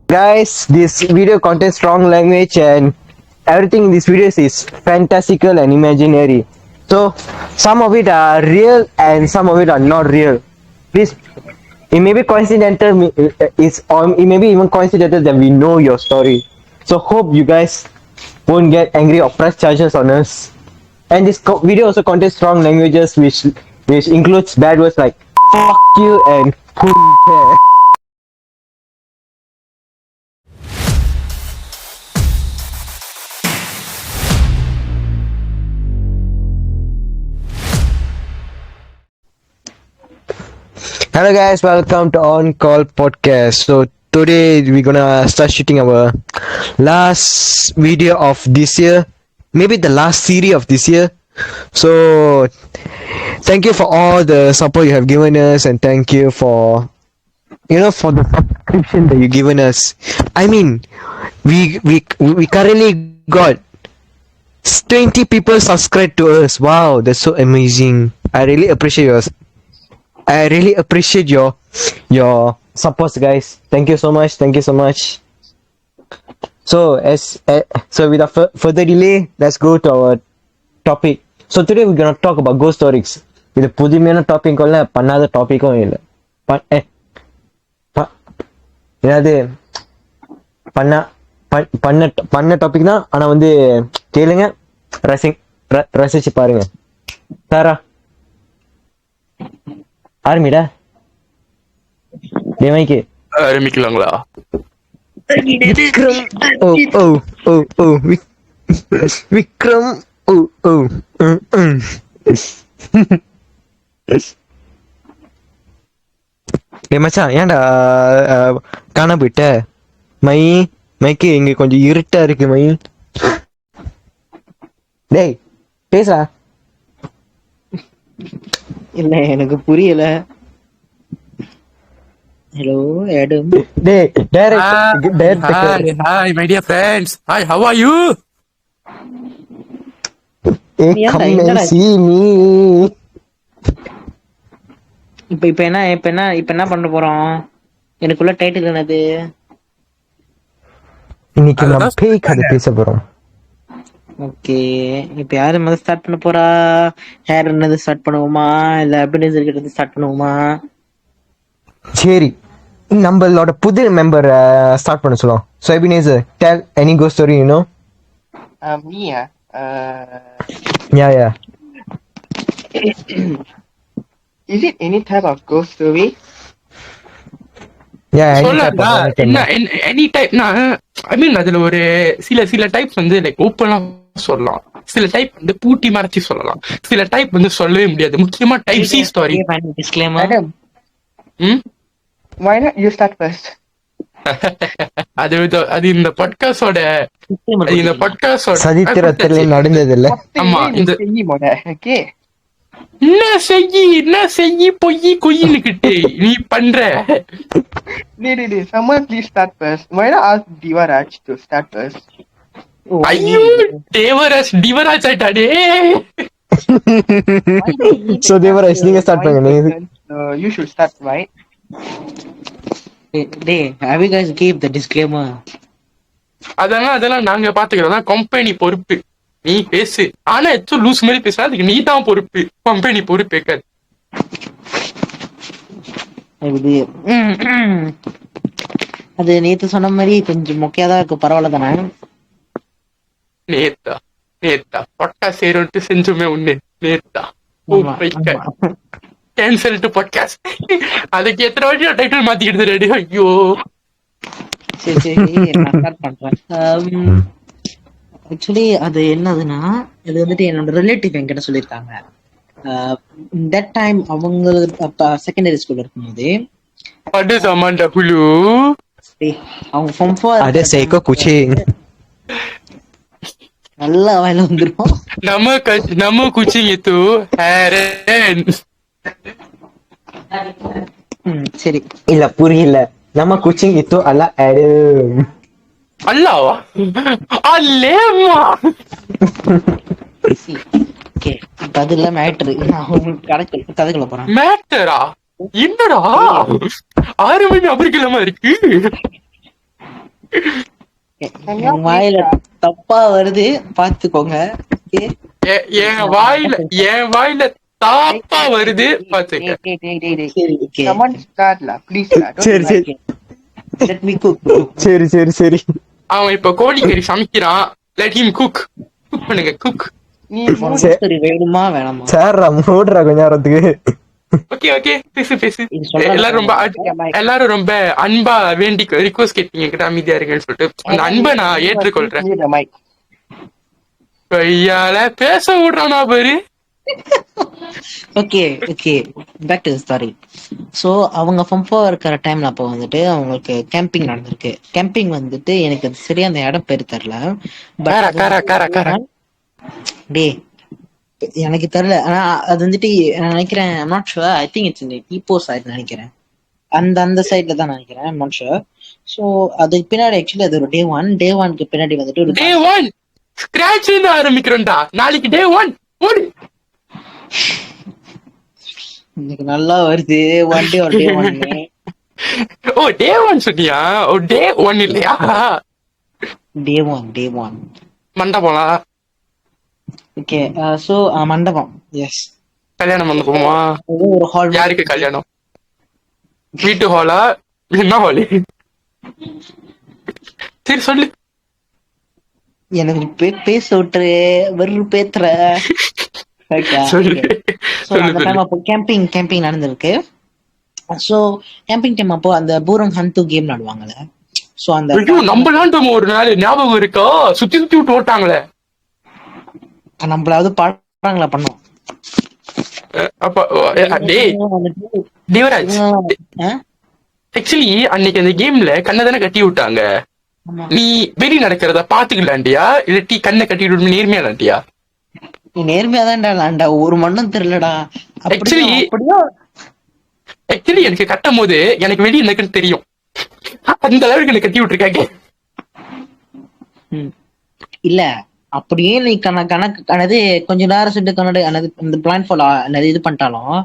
Guys, this video contains strong language and everything in this video is fantastical and imaginary. So, some of it are real and some of it are not real. Please, it may be coincidental, it may be even coincidental that we know your story. So, hope you guys won't get angry or press charges on us. And this video also contains strong languages which includes bad words like fuck you and punte. Hello guys, welcome to On Call Podcast. So today we're gonna start shooting our last video of this year, maybe the last series of this year. So thank you for all the support you have given us, and thank you for for the subscription that you've given us. I mean, we currently got 20 people subscribed to us. Wow, that's so amazing. I really appreciate your support, guys. Thank you so much. So without further delay, let's go to our topic. So today we're gonna talk about ghost stories. இது புதுமையான topic இல்ல, பண்ணாத டாபிக்கும் இல்ல. என்னது பண்ண topic தான். ஆனா வந்து கேளுங்க, ரசிச்சு பாருங்க. சாரா ஆரம்பிடா. மைக்கு ஆரம்பிக்கலாங்களா? விக்ரம் விக்ரம் மச்சான், ஏன்டா காண போயிட்ட? மைக்கு இங்க கொஞ்சம் இருட்டா இருக்கு. டேய் பேசுறா. இல்ல, எனக்கு புரியல. Hello Adam. டேய் direct. Hi my dear friends. Hi, how are you? come and see me. இப்ப என்ன பண்ண போறோம்? எனக்குள்ள டைட்டில் என்னது? இன்னைக்கு நம்ம பேய் கதை பேச போறோம். ஓகே, இப்ப யாரு முதல்ல ஸ்டார்ட் பண்ண போறா? ஹேர் என்னது ஸ்டார்ட் பண்ணுவோமா, இல்ல அபிநேசர் கிட்ட ஸ்டார்ட் பண்ணுவோமா? சரி, நம்மளோட புது மெம்பர் ஸ்டார்ட் பண்ண சொல்லுவோம். So Ebenezer, tell any ghost story you know. Me, Yeah. is it any type of ghost story? Yeah, சொல்லடா. எனி டைப்னா, ஐ மீன் அதுல ஒரு சில டைப்ஸ் வந்து லைக் ஓப்பனா சொல்லலாம், சில டைப் வந்து பூட்டி மறைச்சி சொல்லலாம், சில டைப் வந்து சொல்லவே முடியாது. முக்கியமா type C story. Disclaimer. Why not you start first? அது இந்த பாட்காஸ்டோட சரித்திரத்துல நடந்தது இல்ல. ஆமா, இந்த Okay. என்ன செய்யி பொய்யி கொய்யினுக்கிட்டு நீ பண்ற. Someone please start first. Why not ask Divaraj to start first? ஐயோ, டிவராஜ் ஆயிட்டாடே. So Devaraj, நீங்க ஸ்டார்ட் பண்ணுங்க. You should start, right? Hey, have you guys gave the disclaimer? அதெல்லாம் நாங்க பாத்துக்கிறோம். கம்பெனி பொறுப்பு. நீ பேசு, ஆனா எச்சோ லூஸ் மாதிரி பேசுற, அதுக்கு நீ தான் பொறுப்பு. கம்பெனி பொறுப்பேக்காது. அது நேத்து சொன்ன மாதிரி கொஞ்சம் மொக்கையாதான் இருக்கு. பரவாயில்ல தானே? நேத்தா பாட்காஸ்ட் செய்யறோம்ட்டு செஞ்சுமே ஒண்ணு. நேத்தா கேன்சல் டு பாட்காஸ்ட். அதுக்கு எத்தனை வாட்டி டைட்டில் மாத்திக்கிட்டு ரெடி. ஐயோ, சரி நான் ஸ்டார்ட் பண்றேன். ஆக்சுவலி அது என்னதுன்னா, இது வந்துட்டு என்னோட ரிலேட்டிவ் என்கிட்ட சொல்லியிருக்காங்க. தட் டைம் அவங்க செகண்டரி ஸ்கூல்ல இருக்கும்போது அவங்க ஃபார்ம் 4 ada seekor kucing. நல்லா வாயில வந்துரும். நம்ம குச்சிங் itu Heren. சரி, இல்ல புரியல. நம்ம குச்சிங் itu adalah Adam. அல்லாவா? அல்லேமா. ஓகே, இப்ப அது இல்ல மேட்டர். நான் உங்களுக்கு கதைக்குள்ள போறேன். மேட்டரா? என்னடா 6 மணி அபரிக்கலமா இருக்கு. என் வாயில தப்பா வருது பாத்துக்கோங்க. Okay? என் வாயில தாப்பா வருது பாத்துக்க. சரி, okay. Someone start lah. Please start. Don't சரி invite சரி me. Let me cook. சரி சரி சரி அவன் இப்ப கோழிக்கறி சமைக்கிறான். லெட் ஹிம் குக் பண்ணுங்க குக். நீ உனக்கு சரி வேணுமா வேணாமா? சேர்றா மூடுறா கொஞ்ச நேரத்துக்கு. ஓகே பேசு. இது சொல்றேன். எல்லாரும் ரொம்ப அன்பா வேண்டி ரிக்வஸ்ட் கேட்டீங்க கிட்ட அமைதியா இருக்கேன்னு சொல்லிட்டு அந்த அன்பை நான் ஏற்றுக்கொள்றேன். the mic. கையால பேச விடுறானா பாரு. Okay back to story. So அவங்க ஃபம்பா இருக்கிற டைம்ல அப்போ வந்துட்டு அவங்களுக்கு கேம்பிங் நடந்திருக்கு. கேம்பிங் வந்துட்டு எனக்கு அது சரியா அந்த இடம் பேர் தெரியல. காரா. டே எனக்கு தெரியல. ஆனா அது வந்துட்டு நான் நினைக்கிறேன், I'm not sure, I think it's இந்த ஈப்போ சைட் நினைக்கிறேன். அந்த சைட்ல தான் நினைக்கிறேன், ஐம் நாட் ஷுர். ஸோ அதுக்கு பின்னாடி ஆக்சுவலி அது ஒரு டே ஒன்க்கு பின்னாடி வந்துட்டு ஒரு டே ஒன் ஸ்கிராட்ச் இருந்து ஆரம்பிக்கிறோம்டா. நாளைக்கு டே ஒன் ஓடு. இன்னைக்கு நல்லா வருது. ஒன் டே ஒன்னு. ஓ டே ஒன் சொன்னியா? ஓ டே ஒன் இல்லையா? டே ஒன் மண்டை போலாம். ஓகே. ஸோ மண்டபம். எஸ், கல்யாணம் மண்டபமா? ஒரு ஹால். யாருக்கு கல்யாணம்? வீட்டு ஹாலா என்ன ஹாலு? சரி சொல்லு. எனக்கு பேச விட்டுரு, வெறு பேத்துற. சொல்லு. அந்த டைம் அப்போ கேம்பிங் நடந்திருக்கு. சோ கேம்பிங் டைம் அப்போ அந்த பூரம் ஹந்து கேம் விளையாடுவாங்கல்ல. சோ அந்த நம்மளாம் ஒரு நாள் ஞாபகம் இருக்கா? சுத்தி விட்டு ஓட்டாங்களே. நம்மளாவது பாடுறாங்களா பண்ணோம். ஆக்சுவலி அன்னைக்கு அந்த கேம்ல கண்ணை தானே கட்டி விட்டாங்க. நீ வெளி நடக்கிறத பாத்துக்கலாண்டியா இல்லாட்டி கண்ணை கட்டி விட்டு நேர்மையாண்டியா? நீ நேர்மையா தான்டா, ஒரு மண்ணும் தெரியலடா. ஆக்சுவலி எனக்கு கட்டும் போது எனக்கு வெளியே இருக்குன்னு தெரியும். அந்த அளவுக்கு எனக்கு கட்டி விட்டுருக்காங்க. இல்ல அப்படியே நீ கணக்கு கொஞ்ச நேரம் சொல்லிட்டு கண்ணாடி அந்த பிளான் ஃபாலோ இது பண்ணிட்டாலும்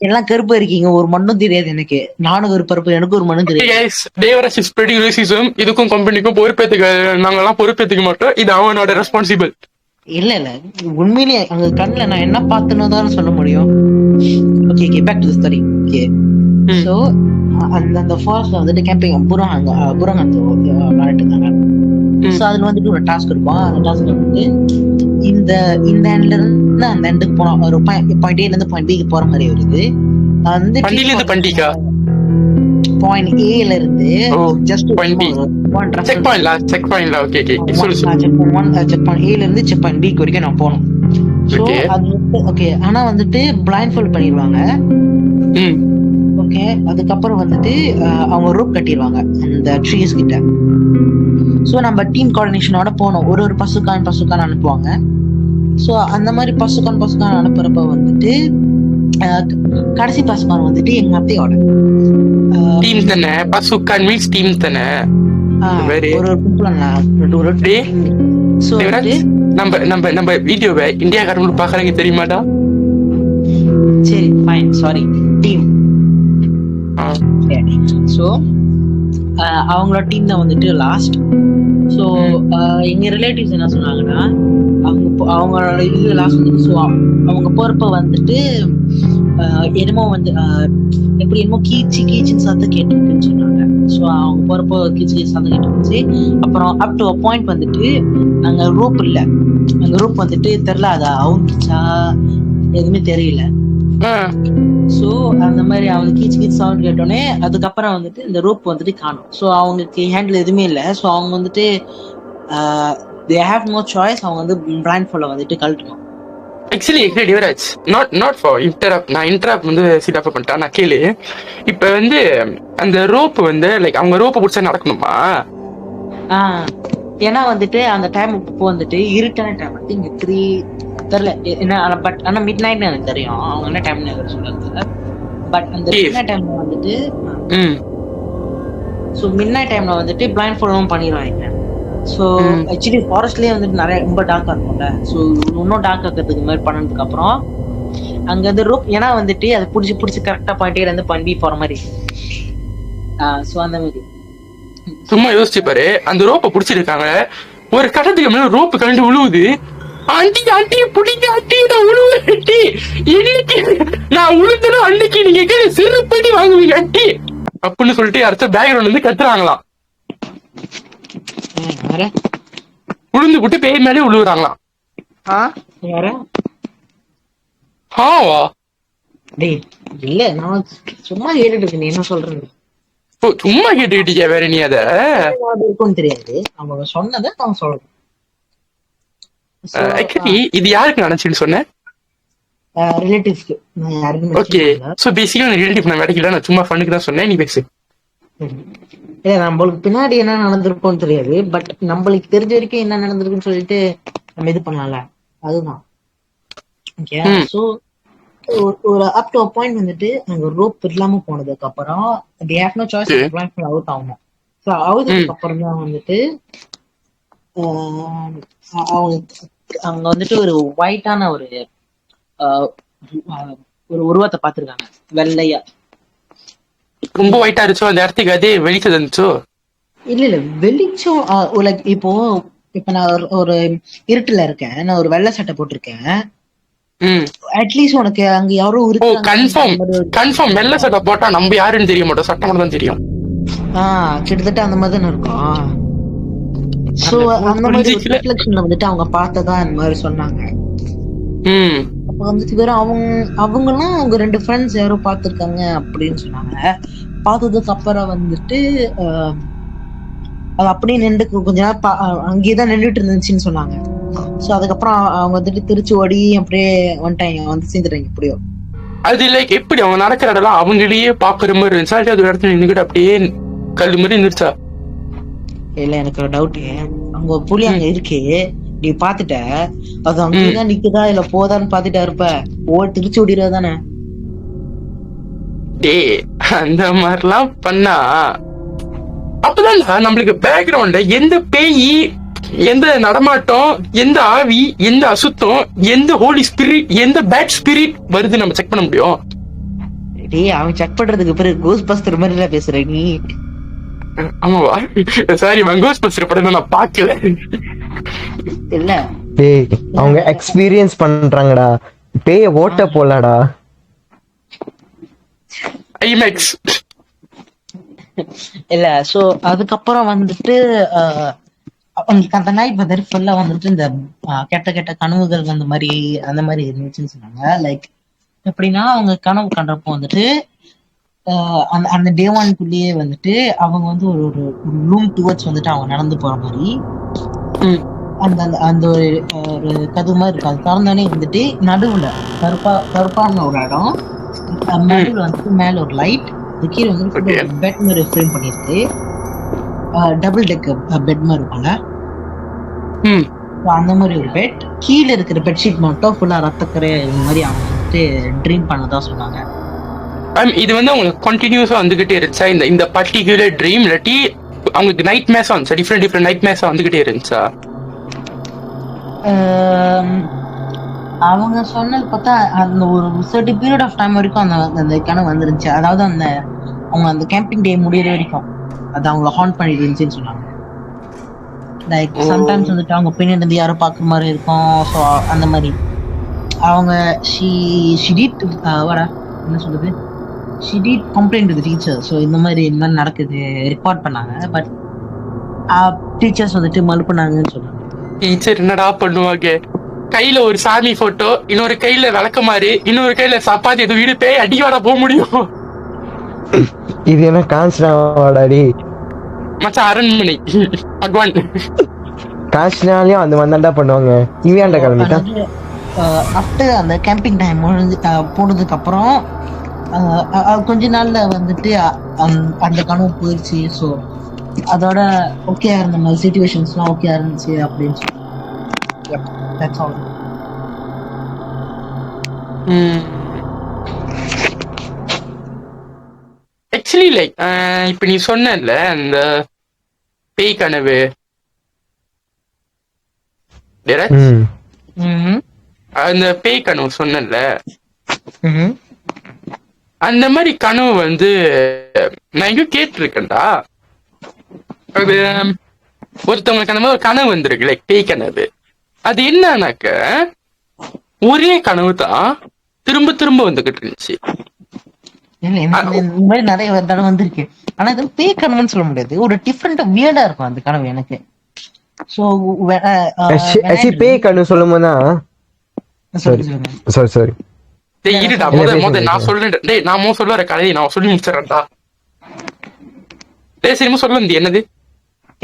எல்லாம் கருப்பா இருக்கீங்க, ஒரு மண்ணும் தெரியாது எனக்கு. நானும் கருப்பா எனக்கு ஒரு மண்ணும் தெரியாது. இதுக்கும் கம்பெனிக்கும் பொறுப்பேற்றுக்க நாங்க எல்லாம் பொறுப்பேற்றுக்க மாட்டோம். இது அவனோட ரெஸ்பான்சிபிள். இல்ல உண்மையிலேயே அங்க கண்ணுல நான் என்ன பார்த்தேன்னு தான் சொல்ல முடியும். Okay back to the story. Okay so அந்த ஃபாரஸ்ட்ல வந்துட்டு கேம்பிங் புறங்க விளையாட்டு இருந்தாங்க. சோ அதுல வந்துட்டு ஒரு டாஸ்க் இருக்கும். அந்த டாஸ்க் வந்து இந்த எண்ட்ல இருந்து அந்த எண்டுக்கு போனா ஒரு பாயிண்ட் ஏல இருந்து பாயிண்ட் பிக்கு போற மாதிரி வருது. வந்து பாயிண்ட் ஏல இருந்து ஜஸ்ட் செக் பாயிண்ட்ல ஓகே செக் பாயிண்ட் ஏல இருந்து செக் பாயிண்ட் பிக்கு வரைக்கும் நான் போகணும். சோ அது ஓகே. ஆனா வந்துட்டு பிளைண்ட் ஃபோல்ட் பண்ணிடுவாங்க. ஓகே அதுக்கப்புறம் வந்துட்டு அவங்க ரோப் கட்டிடுவாங்க அந்த ட்ரீஸ் கிட்ட. சோ நம்ம டீம் கோஆர்டினேஷனோட போனோம். ஒரு பசுக்கான் அனுப்புவாங்க. சோ அந்த மாதிரி பசுக்கான் அனுப்புறப்ப வந்துட்டு கடைசி பசுக்கான் வந்துட்டு எங்க அத்தையோட டீம் தானே. பசுக்கான் மீன்ஸ் டீம் தானே. ஒரு சோ நம்ம வீடியோவை இந்தியாக்காரங்களுக்கு பாக்குறாங்க தெரியுமாடா? சரி ஃபைன் சாரி டீம். சோ அவங்களோட டீம் தான் வந்துட்டு லாஸ்ட். ஸோ எங்க ரிலேட்டிவ்ஸ் என்ன சொன்னாங்கன்னா அவங்களோட இது லாஸ்ட் வந்துட்டு. ஸோ அவங்க போறப்ப வந்துட்டு என்னமோ வந்து எப்படி என்னமோ கீச்சின்னு சத்தம் கேட்டுருக்குன்னு சொன்னாங்க. ஸோ அவங்க போறப்போ கீச்சு சத்தம் கேட்டுருந்துச்சு. அப்புறம் அப் டு அ பாயிண்ட் வந்துட்டு அங்க ரூப் இல்லை. அங்க ரூப் வந்துட்டு தெரியல, அதை அவுங்கிச்சா எதுவுமே தெரியல. சோ அந்த மாதிரி அவங்க கீச்சு சவுண்ட் கேட்டோடனே அதுக்கப்புறம் வந்துட்டு இந்த ரோப் வந்துட்டு காணும். ஸோ அவங்களுக்கு ஹேண்டில் எதுவுமே இல்லை. ஸோ அவங்க வந்துட்டு they have no choice. அவங்க வந்து பிளைண்ட் ஃபோல்ட வந்துட்டு கழட்டணும். ஆக்சுவலி டிவராஜ் நாட் ஃபார் இன்டரப்ட். நான் இன்டரப்ட் வந்து சீடாப் பண்ணிட்டேன். நான் கேளு. இப்ப வந்து அந்த ரோப் வந்து லைக் அவங்க ரோப்பை பிடிச்சா நடக்கணுமா? ஏன்னா வந்துட்டு அந்த டைம் இப்போ வந்துட்டு இருட்டான டைம் வந்து இங்க 3 தெரியல என்ன. பட் ஆனா மிட் நைட் எனக்கு தெரியும் அவங்க என்ன டைம்னு சொல்லுறது. பட் அந்த மிட் நைட் டைம்ல வந்துட்டு ஸோ மிட் நைட் டைம்ல வந்துட்டு பிளைண்ட் ஃபோல்டும் பண்ணிடுவாங்க. ஸோ ஆக்சுவலி ஃபாரஸ்ட்லேயே வந்துட்டு நிறைய ரொம்ப டார்க்காக இருக்கும்ல. ஸோ இன்னும் டார்க் ஆக்கிறதுக்கு மாதிரி பண்ணதுக்கு அப்புறம் அங்க வந்து ரோப் ஏன்னா வந்துட்டு அதை பிடிச்சி கரெக்டாக பாயிண்டே இருந்து பாயிண்ட் பி போற மாதிரி. ஸோ அந்த மாதிரி சும்மா யோசிச்சு பாரு, அந்த ரோப்பை புடிச்சிருக்காங்க, ஒரு கட்டத்துக்கு மேல ரோப்பு கண்டு விழுவுது. ஆண்டி ஆண்டி புடிங்க ஆண்டி, நான் விழுவுறேன் ஆண்டி, இன்னைக்கு நான் விழுந்தனும் அன்னைக்கு நீங்க செருப்படி வாங்குவீங்க ஆண்டி அப்படின்னு சொல்லிட்டு அடுத்த பேக்ரவுண்ட்ல இருந்து கத்துறாங்களாம். வேற விழுந்து விட்டு பேய் மேலே விழுவுறாங்களாம். வேற ஆவா டேய் இல்ல, நான் சும்மா கேட்டுட்டு இருக்கேன், நீ என்ன சொல்றது சும்மா கேட்டுக்கிட்டீங்க வேற நீ அத இருக்கும்னு தெரியாது, அவங்க சொன்னதை நான் சொல்றேன். ஆக்சுவலி இது யாருக்கு நினைச்சுன்னு சொன்னேன்? ரிலேட்டிவ்ஸ்க்கு நான் யாருக்கும் ஓகே, சோ பேசிக்கா ரிலேட்டிவ் நான் வேலைக்கு நான் சும்மா ஃபன்னுக்கு தான் சொன்னேன், நீ பேசு. இல்ல நம்மளுக்கு பின்னாடி என்ன நடந்திருக்கும்னு தெரியாது, பட் நம்மளுக்கு தெரிஞ்ச வரைக்கும் என்ன நடந்திருக்குன்னு சொல்லிட்டு நம்ம இது பண்ணலாம்ல, அதுதான். ஓகே, சோ ஒரு அப் டு பாயிண்ட் வந்துட்டு அங்க ரோப் இல்லாம போனதுக்கு அப்புறம் they have no choice out ஆகணும். ஸோ அவுட்டதுக்கு அப்புறம் தான் வந்துட்டு அவங்க அங்க வந்துட்டு ஒரு ஒயிட்டான ஒரு ஒரு உருவத்தை பார்த்திருக்காங்க, வெள்ளையா. ரொம்ப ஒயிட்டா இருச்சோ அந்த இடத்துக்கு, அதே வெளிச்சம் இருந்துச்சோ? இல்ல இல்ல, வெளிச்சம் லைக் இப்ப நான் ஒரு இருட்டுல இருக்கேன், நான் ஒரு வெள்ளை சட்டை போட்டிருக்கேன், அட்லீஸ்ட் உனக்கு அங்க யாரோ கன்ஃபார்ம் வெள்ளை சட்டை போட்டா நம்ம யாருன்னு தெரிய மாட்டோம், சட்டை மட்டும் தான் தெரியும். கிட்டத்தட்ட அந்த மாதிரி தானே இருக்கும். சோ அந்த மாதிரி ரிஃப்ளெக்ஷன்ல வந்துட்டு அவங்க பார்த்ததா இந்த மாதிரி சொன்னாங்க. அப்ப வந்துட்டு வேற அவங்கலாம் அவங்க 2 ஃப்ரெண்ட்ஸ் யாரோ பார்த்திருக்காங்க அப்படின்னு சொன்னாங்க. பார்த்ததுக்கு அப்புறம் வந்துட்டு அது அப்படியே நின்று கொஞ்ச நேரம் அங்கேயேதான் நின்றுட்டு இருந்துச்சுன்னு சொன்னாங்க. சோ அதுக்கப்புறம் அவங்க வந்துட்டு திருச்சி ஓடி அப்படியே வந்துட்டாங்க, வந்து சேர்ந்துட்டாங்க. எப்படியோ அது லைக் எப்படி அவங்க நடக்கிற இடம் அவங்களையே பாக்குற மாதிரி இருந்துச்சா, அது ஒரு இடத்துல நின்றுகிட்டு அப்படியே கல் மாதிரி இருந்துச்சா? இல்ல, எனக்கு ஒரு டவுட், அங்க புலி அங்க இருக்கே, நீ பாத்துட்ட, அது அங்கதான் நிக்குதா இல்ல போதான்னு பாத்துட்டா இருப்ப, திருச்சி ஓடிடாதானே? டே அந்த மாதிரிலாம் பண்ணா அப்பதான் நம்மளுக்கு பேக்ரவுண்ட்ல எந்த பேய், எந்த நடமாட்டம், எந்த ஆவி, எந்த அசுத்தம், எந்த ஹோலி ஸ்பிரிட், எந்த பேட் ஸ்பிரிட் வருது நம்ம செக் பண்ண முடியும். டேய் அவன் செக் பண்றதுக்கு பிறகு கோஸ்ட் பஸ்டர் மாதிரி எல்லாம் பேசுற நீ. ஆமாவா? சாரி, கோஸ்ட் பஸ்டர் படம் நான் பாக்கல. இல்ல டேய் அவங்க எக்ஸ்பீரியன்ஸ் பண்றாங்கடா, பேய ஓட்ட போலடா. ஐமேக்ஸ் இல்ல. சோ அதுக்கப்புறம் வந்துட்டு அந்த நைட் வந்துட்டு ஃபுல்லா வந்துட்டு இந்த கெட்ட கெட்ட கனவுகள் அந்த மாதிரி இருந்துச்சுன்னு சொன்னாங்க. லைக் எப்படின்னா அவங்க கனவு கண்டப்போ வந்துட்டு அந்த டே ஒன்குள்ளேயே வந்துட்டு அவங்க வந்து ஒரு ரூம் டுவர்ட்ஸ் வந்துட்டு அவங்க நடந்து போற மாதிரி அந்த அந்த ஒரு கதவு மாதிரி இருக்கு. அது திறந்தானே வந்துட்டு நடுவுல கருப்பான ஒரு இடம், நடுவுல வந்துட்டு மேல ஒரு லைட், கீழே வந்து பெட் மாதிரி ஃப்ரேம் பண்ணிருக்கு, டபுள் டெக் பெட் மாதிரி இருக்கும்ல, அந்த மாதிரி ஒரு பெட். கீழே இருக்கிற பெட்ஷீட் மட்டும் ஃபுல்லா ரத்தக்கரை இந்த மாதிரி அவங்க வந்துட்டு ட்ரீம் பண்ணதா சொன்னாங்க. இது வந்து அவங்களுக்கு கண்டினியூஸா வந்துகிட்டே இருந்துச்சா இந்த பர்டிகுலர் ட்ரீம், இல்லாட்டி அவங்களுக்கு நைட் மேஸா வந்துச்சா? டிஃப்ரெண்ட் நைட் மேஸா வந்துகிட்டே இருந்துச்சா? அவங்க சொன்னது பார்த்தா அந்த ஒரு சர்டன் பீரியட் ஆஃப் டைம் வரைக்கும் அந்த கனவு வந்துருந்துச்சு. அதாவது அவங்க அந்த கேம்பிங் டே முடியிற வரைக்கும் அது அவங்கள ஹாண்ட் பண்ணிட்டு இருந்துச்சுன்னு சொன்னாங்க. லைக் சம்டைம்ஸ் வந்துட்டு அவங்க பின்னாடி இருந்து யாரும் பார்க்குற மாதிரி இருக்கும். ஸோ அந்த மாதிரி அவங்க என்ன சொல்றது, she did complain to the teacher. So இந்த மாதிரி நடக்குது ரிப்போர்ட் பண்ணாங்க. பட் டீச்சர்ஸ் வந்துட்டு மறுப்புனாங்கன்னு சொன்னாங்க. டீச்சர் என்னடா பண்ணுவாங்க, கையில ஒரு சாமி போட்டோ, இன்னொரு கையில விளக்கமாறு, இன்னொரு கையில சப்பாத்தி, எது வீடு பேய் அடிவாடா போக முடியும். இது என்ன கான்ஸ்டாடி மச்சான், அரண்மனை பகவான் கான்ஸ்டாலையும் அந்த மாதிரி தான் பண்ணுவாங்க. இவன் கிளம்பிட்டா ஆஃப்டர் அந்த கேம்பிங் டைம் போனதுக்கு அப்புறம் கொஞ்ச நாள்ல வந்துட்டு அந்த கனவு போயிடுச்சு. ஸோ அதோட ஓகே இருந்த மாதிரி சிச்சுவேஷன்ஸ்லாம் ஓகே இருந்துச்சு அப்படின்னு சொல்லி. That's all. ஆக்சுவலி லைக் இப்ப நீ சொன்னல அந்த பேய் கனவு, அந்த பேய் கனவு சொன்னல, அந்த மாதிரி கனவு வந்து நான் எங்கேயும் கேட்டிருக்கேன்டா. ஒருத்தவங்களுக்கு அந்த மாதிரி ஒரு கனவு வந்திருக்கு, லைக் பேய் கனவு. அது என்னன்னாக்க ஒரே கனவு தான் திரும்ப திரும்ப வந்துகிட்டு இருந்துச்சு. இல்ல எனக்கு இந்த மாதிரி நிறைய தடவை வந்திருக்கு. ஆனா இது பேய் கனவுன்னு சொல்ல முடியாது, ஒரு டிஃப்ரெண்டா வியர்டா இருக்கும் அந்த கனவு எனக்கு. சோ பேய் கனவு சொல்லும் போதுனா சாரி டேய் இருடா, நான் சொல்றேன். டேய் நான் சொல்லுற கதையை நான் சொல்லி முடிச்சிடறேன்டா. டேய் சரிமா சொல்ல என்னது?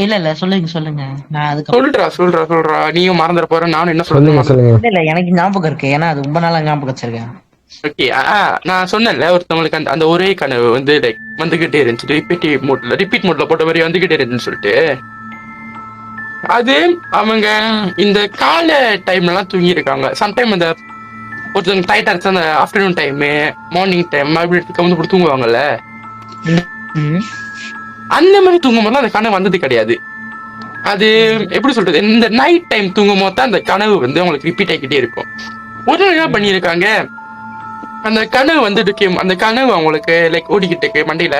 இல்ல சொல்லுங்க. நான் அதுக்கு சொல்றா நீயும் மறந்துட போற. நானும் என்ன சொல்லுங்க. இல்ல எனக்கு ஞாபகம் இருக்கு, ஏன்னா அது ரொம்ப நாளா ஞாபகம் வச்சிருக்கேன். ஓகே, நான் சொன்னேன்ல ஒருத்தவங்களுக்கு அந்த ஒரே கனவு வந்து லைக் வந்துகிட்டே இருந்துச்சு, ரிப்பீட் மோட்ல போட்ட மாதிரி வந்துகிட்டே இருந்துச்சுன்னு சொல்லிட்டு. அது அவங்க இந்த கால டைம்ல எல்லாம் தூங்கி இருக்காங்க. சம்டைம் அந்த ஒருத்தவங்க டைட்டா இருந்துச்சு, அந்த ஆஃப்டர்நூன் டைம் மார்னிங் டைம் மறுபடியும் வந்து போட்டு தூங்குவாங்கல்ல, அந்த மாதிரி தூங்கும் போது அந்த கனவு வந்தது கிடையாது. அது எப்படி சொல்றது, இந்த நைட் டைம் தூங்கும் போது தான் அந்த கனவு வந்து அவங்களுக்கு ரிப்பீட் ஆகிக்கிட்டே இருக்கும். ஒரு நாள் என்ன பண்ணியிருக்காங்க, அந்த கனவு வந்துட்டு அந்த கனவு அவங்களுக்கு லைக் ஓடிக்கிட்டு இருக்கு மண்டையில.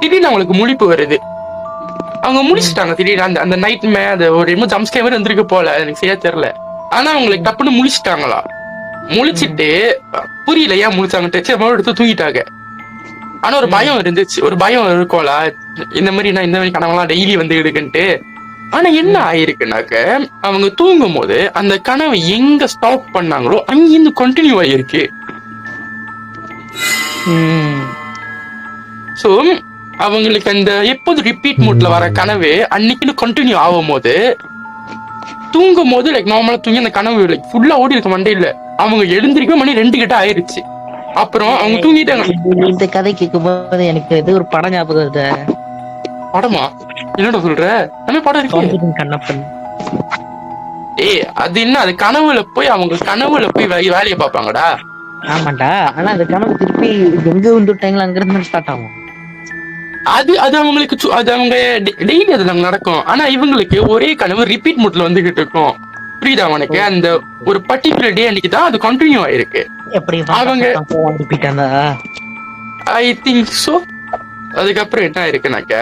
திடீர்னு அவங்களுக்கு முழிப்பு வருது. அவங்க முடிச்சுட்டாங்க திடீர்னு அந்த நைட் அது ஒரு இன்னும் ஜம்ஸ்கேவர் வந்திருக்கு போல, எனக்கு சரியா தெரியல. ஆனா அவங்களுக்கு டப்புன்னு முழிச்சுட்டாங்களா. முழிச்சிட்டு புரியல ஏன் முழிச்சாங்கட்டு எடுத்து தூங்கிட்டாங்க. ஆனா ஒரு பயம் இருந்துச்சு, ஒரு பயம் இருக்கும்ல இந்த மாதிரி நான் இந்த மாதிரி கனவெல்லாம் டெய்லி வந்து இருக்குன்ட்டு. ஆனா என்ன ஆயிருக்குனாக்க, அவங்க தூங்கும் போது அந்த கனவை எங்க ஸ்டாப் பண்ணாங்களோ அங்கிருந்து கண்டினியூ ஆயிருக்கு. சோ அவங்களுக்கு அந்த எப்போது ரிப்பீட் மோட்ல வர கனவு அன்னைக்குன்னு கண்டினியூ ஆகும் போது, தூங்கும் போது லைக் நார்மலா தூங்கி அந்த கனவு லைக் ஃபுல்லா ஓடி இருக்க மண்டையில. அவங்க எழுந்திருக்க மணி 2 கிட்ட ஆயிருச்சு. அப்புறம் அவங்க தூங்கிட்டாங்க. இந்த கதை கேட்கும் போது எனக்கு இது ஒரு படம் ஞாபகம் வருது. படமா? என்னடா சொல்ற? நம்ம படம் இருக்கு கண்ணப்பன். அது என்ன, அது கனவுல போய் அவங்க கனவுல போய் வேலையை பார்ப்பாங்கடா. ஆமாண்டா, ஆனா அந்த கனவு திருப்பி எங்க வந்துட்டாங்களா அங்க இருந்து ஸ்டார்ட் ஆகும். அது அவங்களுக்கு அது அவங்க டெய்லி அது நடக்கும். ஆனா இவங்களுக்கு ஒரே கனவு ரிப்பீட் மோட்ல வந்துகிட்டு இருக்கும். புரியுதா உனக்கு? அந்த ஒரு பர்டிகுலர் டே அன்னைக்கு தான் அது கண்டினியூ ஆயிருக்கு. எப்படி அவங்க ஐ திங்க் சோ. அதுக்கப்புறம் என்ன ஆயிருக்குனாக்க,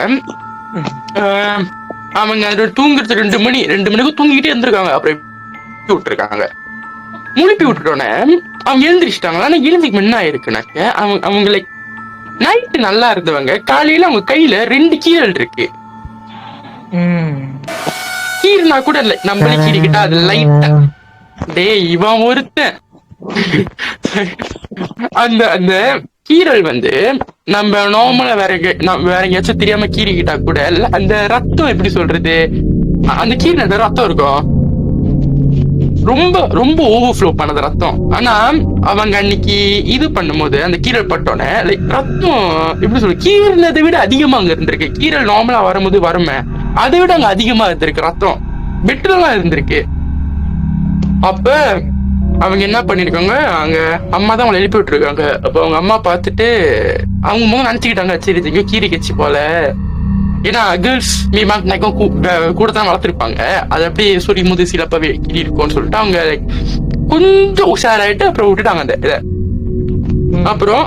அவங்க தூங்குறது 2 மணிக்கு தூங்கிட்டே இருந்திருக்காங்க. அப்புறம் விட்டுருக்காங்க. முழுப்பி விட்டுட்டோன்னே அவங்க எழுந்திரிச்சிட்டாங்க. ஆனா எழுந்திக்கு என்ன ஆயிருக்குனாக்க, அவங்க லைக் நைட்டு நல்லா இருந்தவங்க காலையில அவங்க கையில 2 கீரல் இருக்கு. கீர்னா கூட இல்ல, நம்மளே கீறிக்கிட்டா அது லைட்டா. டேய் இவன் ஒருத்தன் அந்த கீரல் வந்து நம்ம நார்மலா வேற எங்கேயாச்சும் தெரியாம கீறிக்கிட்டா கூட அந்த ரத்தம் எப்படி சொல்றது, அந்த கீரின ரத்தம் இருக்கும் ரொம்ப ரொம்ப ஓவர்ஃப்ளோ பண்ணது ரத்தம். ஆனா அவங்க அன்னைக்கு இது பண்ணும்போது அந்த கீரல் பட்டோன்னே லைக் ரத்தம் எப்படி சொல்ற, கீரனதை விட அதிகமா அங்க இருந்திருக்கு. கீரல் நார்மலா வரும்போது வருமே, அதை விட அங்க அதிகமா இருந்திருக்கு ரத்தம், பெட்ரோலாம் இருந்திருக்கு. அப்ப அவங்க என்ன பண்ணிருக்காங்க, அங்க அம்மா தான் அவங்களை எழுப்பி விட்டுருக்காங்க. அப்ப அவங்க அம்மா பார்த்துட்டு அவங்க முதல்ல நினைச்சுக்கிட்டாங்க, சரி எங்கேயோ கீரி கட்சி போல. ஏன்னா கேர்ள்ஸ் மேக்கும் கூட தான் வளர்த்துருப்பாங்க. அது அப்படியே சொல்லி முது சிலப்பவே கீரி இருக்கும்னு சொல்லிட்டு அவங்க கொஞ்சம் உஷாராயிட்டு அப்புறம் விட்டுட்டாங்க அந்த இதை. அப்புறம்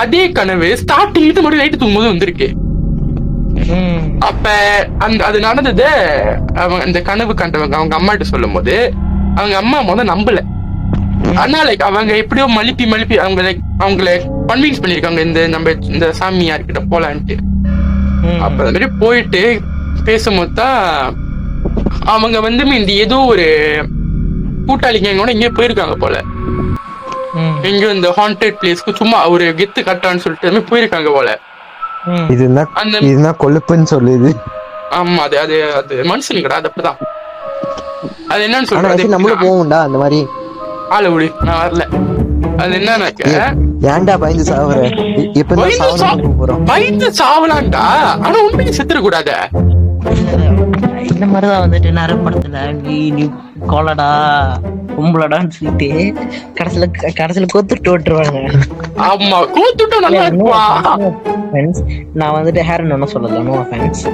அதே கனவு ஸ்டார்டிங்ல மட்டும் நைட்டு தூங்கும்போது வந்திருக்கு. அப்ப அது நடந்தது அவங்க அந்த கனவு கண்டவங்க அவங்க அம்மாட்ட சொல்லும் போது அவங்க அம்மா முதல்ல நம்பல. ஆனா லைக் அவங்க எப்படியோ மழுப்பி அவங்களை கன்வின்ஸ் பண்ணிருக்காங்க, நம்ம இந்த சாமியார்கிட்ட போலான்ட்டு. அப்ப அந்த மாதிரி போயிட்டு பேசும்போது தான் அவங்க வந்து இந்த ஏதோ ஒரு கூட்டாளிங்க கூட எங்கேயோ போயிருக்காங்க போல, எங்கேயோ இந்த ஹாண்டட் பிளேஸ்க்கு சும்மா ஒரு கெத்து கட்டான்னு சொல்லிட்டு போயிருக்காங்க போல. இதுதான் கொழுப்புன்னு சொல்லுது. ஆமா, அது மனுஷனுக்கு கிடையாது, அப்படிதான். அது என்னன்னு சொல்றது, நம்மளும் போவோம்டா அந்த மாதிரி. ஆள விடு, நான் வரல. அது என்னன்னாக்க, ஏன்டா பயந்து சாவுற? பயந்து சாவலான்டா, ஆனா உண்மைக்கு செத்துற கூடாது. இந்த மாதிரிதான் வந்துட்டு நிறைய படத்துல நீ கோலடா கும்பலடான்னு சொல்லிட்டு கடைசியில கோத்துட்டு விட்டுருவாங்க. ஆமா, கோத்துட்டு நல்லா இருப்பா. நான் வந்துட்டு ஹேரன் ஒன்னும் சொல்லல, நோ ஆஃபென்ஸ்.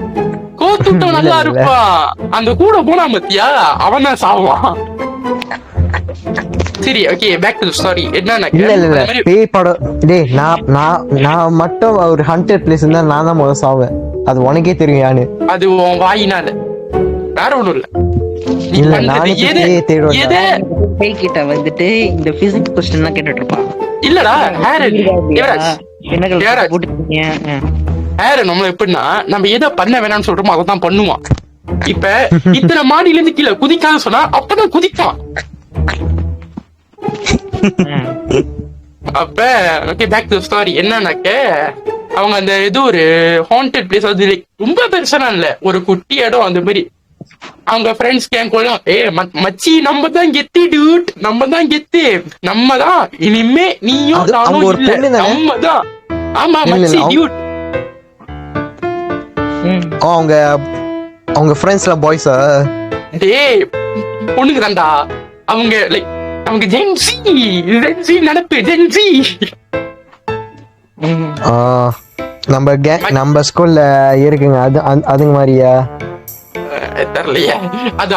கோத்துட்டு நல்லா இருப்பா. அந்த கூட போனா மத்தியா அவன் தான் சாவான். சரி ஓகே பேக் டு ஸ்டாரி இல்ல இல்ல இல்ல என்னன்னா பேய் படம் டேய் நான் மட்டும் ஒரு ஹண்டட் பிளேஸ் இருந்தா நான் தான் முதல்ல சாவேன். அது உனக்கே தெரியும் யானு. அது உன் வாயினால வேற ஒண்ணும் இல்ல. நீ இல்ல பண்றது நாளைக்கு எது பேய் தேடுவேன். எது பேய் கிட்ட வந்துட்டு இந்த பிசிக்ஸ் கொஸ்டின் எல்லாம் கேட்டுட்டு இருப்பான். இல்லடா ஹேரன் யுவராஜ் என்ன யாராச்சு? போட்டுருக்கீங்க? ஹேரன் நம்ம எப்படின்னா நம்ம எதை பண்ண வேணாம்னு சொல்றோமோ அதை தான் பண்ணுவான். இப்ப இத்தனை மாடியில இருந்து கீழே குதிக்கான்னு சொன்னா அப்பதான் குதிப்பான். அப்ப ஓகே பேக் டு ஸ்டாரி என்னன்னாக்க அவங்க அந்த ஏதோ ஒரு ஹாண்டட் பிளேஸ், அது ரொம்ப பெருசா இல்ல, ஒரு குட்டி இடம் அந்த மாதிரி. அவங்க ஃப்ரெண்ட்ஸ் கேங்கோலாம் மச்சி நம்ம தான் கெத்து டியூட், நம்ம தான் கெத்து, நம்ம தான் இனிமே நீயும் நானும் இல்ல நம்ம தான். ஆமா மச்சி டியூட். அவங்க அவங்க ஃப்ரெண்ட்ஸ்லாம் பாய்ஸா? டேய் பொண்ணுங்க தான்டா அவங்க. லைக் அவங்க ஜென்சி நடப்பு ஜென்சி. நம்ம ஸ்கூல்ல இருக்குங்க அது அதுங்க மாதிரியா தெரியலையா? அது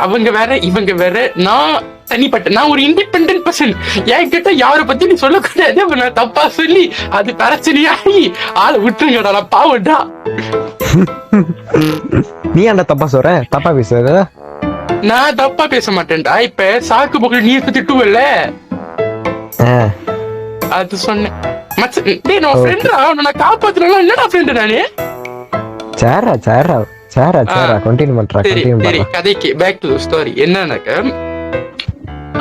அவங்க வேற இவங்க வேற. நான் தனிப்பட்ட, நான் ஒரு இண்டிபெண்டன்ட் பர்சன். என்கிட்ட யார பத்தி நீ சொல்லக்கூடாது. நான் தப்பா சொல்லி அது பிரச்சனையாகி ஆளை விட்டுருங்கடா, நான் பாவண்டா. நீ அந்த தப்பா சொல்ற? தப்பா பேசுற? நான் தப்பா பேச மாட்டேன்டா. இப்ப சாக்கு போக்கு நீ திட்டுவல்ல, அது சொன்னேன். நான் ஃப்ரெண்டா, நான் காப்பாத்துறேன். என்னடா ஃப்ரெண்டு நானு? சேரா கண்டினியூ பண்றா. சரி கதைக்கு பேக் டு ஸ்டோரி என்னன்னாக்க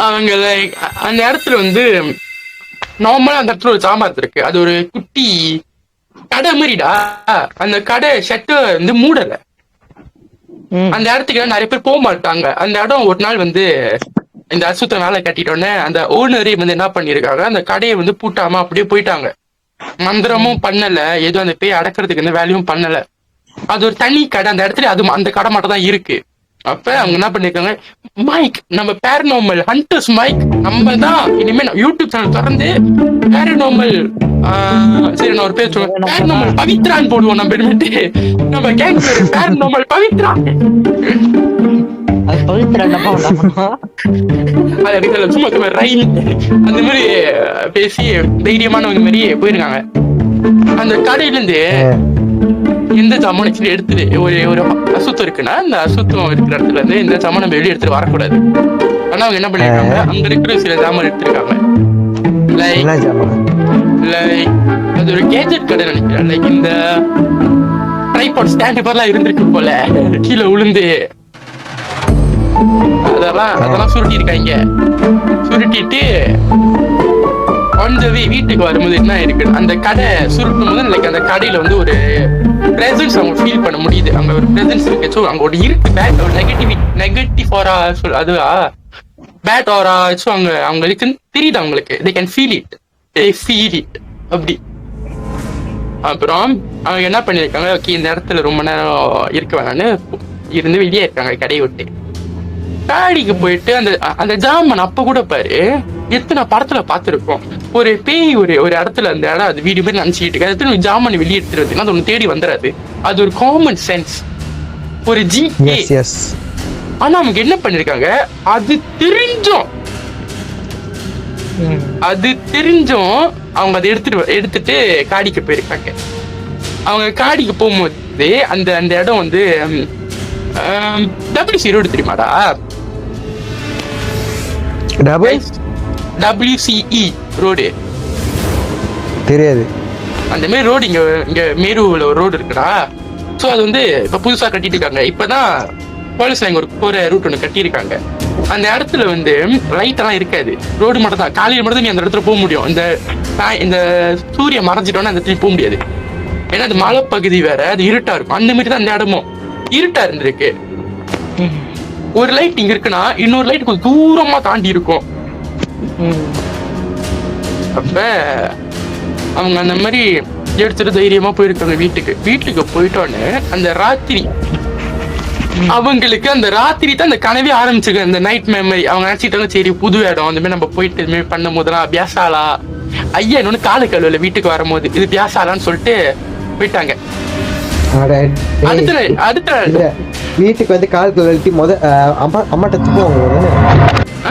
அவங்க அந்த இடத்துல வந்து நார்மலா அந்த இடத்துல ஒரு சாம்பார் இருக்கு. அது ஒரு குட்டி கடை மாதிரிடா. அந்த கடை ஷட்டர் வந்து மூடல. அந்த இடத்துக்கு நிறைய பேர் போக மாட்டாங்க. அந்த இடம் ஒரு நாள் வந்து இந்த அசுத்த வேலை கட்டிட்டோன்னே அந்த ஓனரே வந்து என்ன பண்ணிருக்காங்க, அந்த கடையை வந்து பூட்டாம அப்படியே போயிட்டாங்க. மந்திரமும் பண்ணல, ஏதோ அந்த பேய் அடக்கிறதுக்கு எந்த வேலையும் பண்ணல. அது ஒரு தனி கடை அந்த இடத்துல, அது அந்த கடை மட்டும் தான் இருக்கு. அப்ப அவங்க என்ன பண்ணிருக்காங்க, மைக் நம்ம பேரநார்மல் ஹண்டர்ஸ் மைக் நம்ம தான் இனிமே யூடியூப் சேனல் திறந்து பேரநார்மல் சரி நான் ஒரு பேர் சொல்லுவேன், பேரநார்மல் பவித்ரான்னு போடுவோம். நம்ம கேங் பேர் பேரநார்மல் பவித்ரா. சும்மா ரயில் அந்த மாதிரி பேசி தைரியமானவங்க மாதிரி போயிருக்காங்க. அந்த கடையில இருந்து எந்த ஜாமான் எடுத்துட்டு ஒரு அசுத்தம் இருக்குன்னா அந்த அசுத்தம் இருக்கிற இடத்துல இருந்து எந்த ஜாமான் நம்ம வெளியே எடுத்துட்டு வரக்கூடாது. ஆனா அவங்க என்ன பண்ணிருக்காங்க, அங்க இருக்கிற சில ஜாமான் எடுத்திருக்காங்க. அது ஒரு கேஜெட் கடை நினைக்கிறேன். லைக் இந்த ட்ரைபாட் ஸ்டாண்ட் எல்லாம் இருந்திருக்கு போல, கீழே உளுந்து அதெல்லாம் சுருட்டி இருக்காங்க. சுருட்டிட்டு வீட்டுக்கு வரும்போது என்ன இருக்கு, அந்த கடை சுருட்டும் போது லைக் அந்த கடையில வந்து ஒரு பிரசன்ஸ் அவங்க ஃபீல் பண்ண முடியுது. அங்க ஒரு பிரசன்ஸ் இருக்கு. ஸோ அங்க ஒரு இருக்கு பேட் நெகட்டிவ் ஆரா அதுவா பேட் ஆரா. ஸோ அவங்களுக்கு தெரியுது, அவங்களுக்கு they can feel it, they feel it அப்படி. அப்புறம் அவங்க என்ன பண்ணிருக்காங்க, ஓகே இந்த இடத்துல ரொம்ப நேரம் இருக்க வேணான்னு இருந்து வெளியே இருக்காங்க கடையை விட்டு. காடிக்கு போயிட்டு அந்த ஜாமன் அப்ப கூட பாரு, எத்தனை படத்துல பாத்துருக்கோம், ஒரு பேய் ஒரு இடத்துல அந்த இடம் அது வீடு மாதிரி நினைச்சிட்டு இருக்கு, அது ஜாமன் வெளியே எடுத்துறது, அது ஒண்ணு தேடி வந்துடாது. அது ஒரு காமன் சென்ஸ், ஒரு ஜிகே. ஆனா அவங்க என்ன பண்ணிருக்காங்க, அது தெரிஞ்சும் அவங்க அதை எடுத்துட்டு காடிக்கு போயிருக்காங்க. அவங்க காடிக்கு போகும்போது அந்த இடம் வந்து WC ரோடு தெரியுமாடா? WCE ரோடு தெரியாது. அந்த மாதிரி ரோடு இங்க மேரூர்ல ஒரு ரோடு இருக்குடா. சோ அது வந்து இப்ப புதுசா கட்டிட்டு இருக்காங்க. இப்பதான் போலீஸ் லைன் ஒரு போற ரூட் ஒண்ணு கட்டியிருக்காங்க. அந்த இடத்துல வந்து லைட் எல்லாம் இருக்காது, ரோடு மட்டும் தான். காலையில மட்டும் நீ அந்த இடத்துல போக முடியும். இந்த சூரியன் மறைஞ்சிட்டோன்னா அந்த இடத்துல போக முடியாது. ஏன்னா அது மலைப்பகுதி வேற, அது இருட்டா இருக்கும். அந்த மாதிரி தான் அந்த இடமும் இருட்டா இருந்திருக்கு. ஒரு லைட் இங்க இருக்குன்னா இன்னொரு லைட் கொஞ்சம் தூரமா தாண்டி இருக்கும். அப்ப அவங்க அந்த மாதிரி எடுத்துட்டு தைரியமா போயிருக்காங்க வீட்டுக்கு போயிட்டோன்னு அந்த ராத்திரி அவங்களுக்கு அந்த ராத்திரி தான் அந்த கனவே ஆரம்பிச்சிருக்கு, அந்த நைட் மெமரி. அவங்க நினைச்சிட்டாங்க சரி புது இடம் அந்த மாதிரி நம்ம போயிட்டு இது மாதிரி பண்ணும் போதெல்லாம் பியாசாலா ஐயா இன்னொன்னு காலு கழுவல வீட்டுக்கு வரும்போது இது பியாசாலான்னு சொல்லிட்டு போயிட்டாங்க. அடுத்த வீட்டுக்கு வந்து கால் கழுவி அம்மாட்ட தூக்குவாங்க.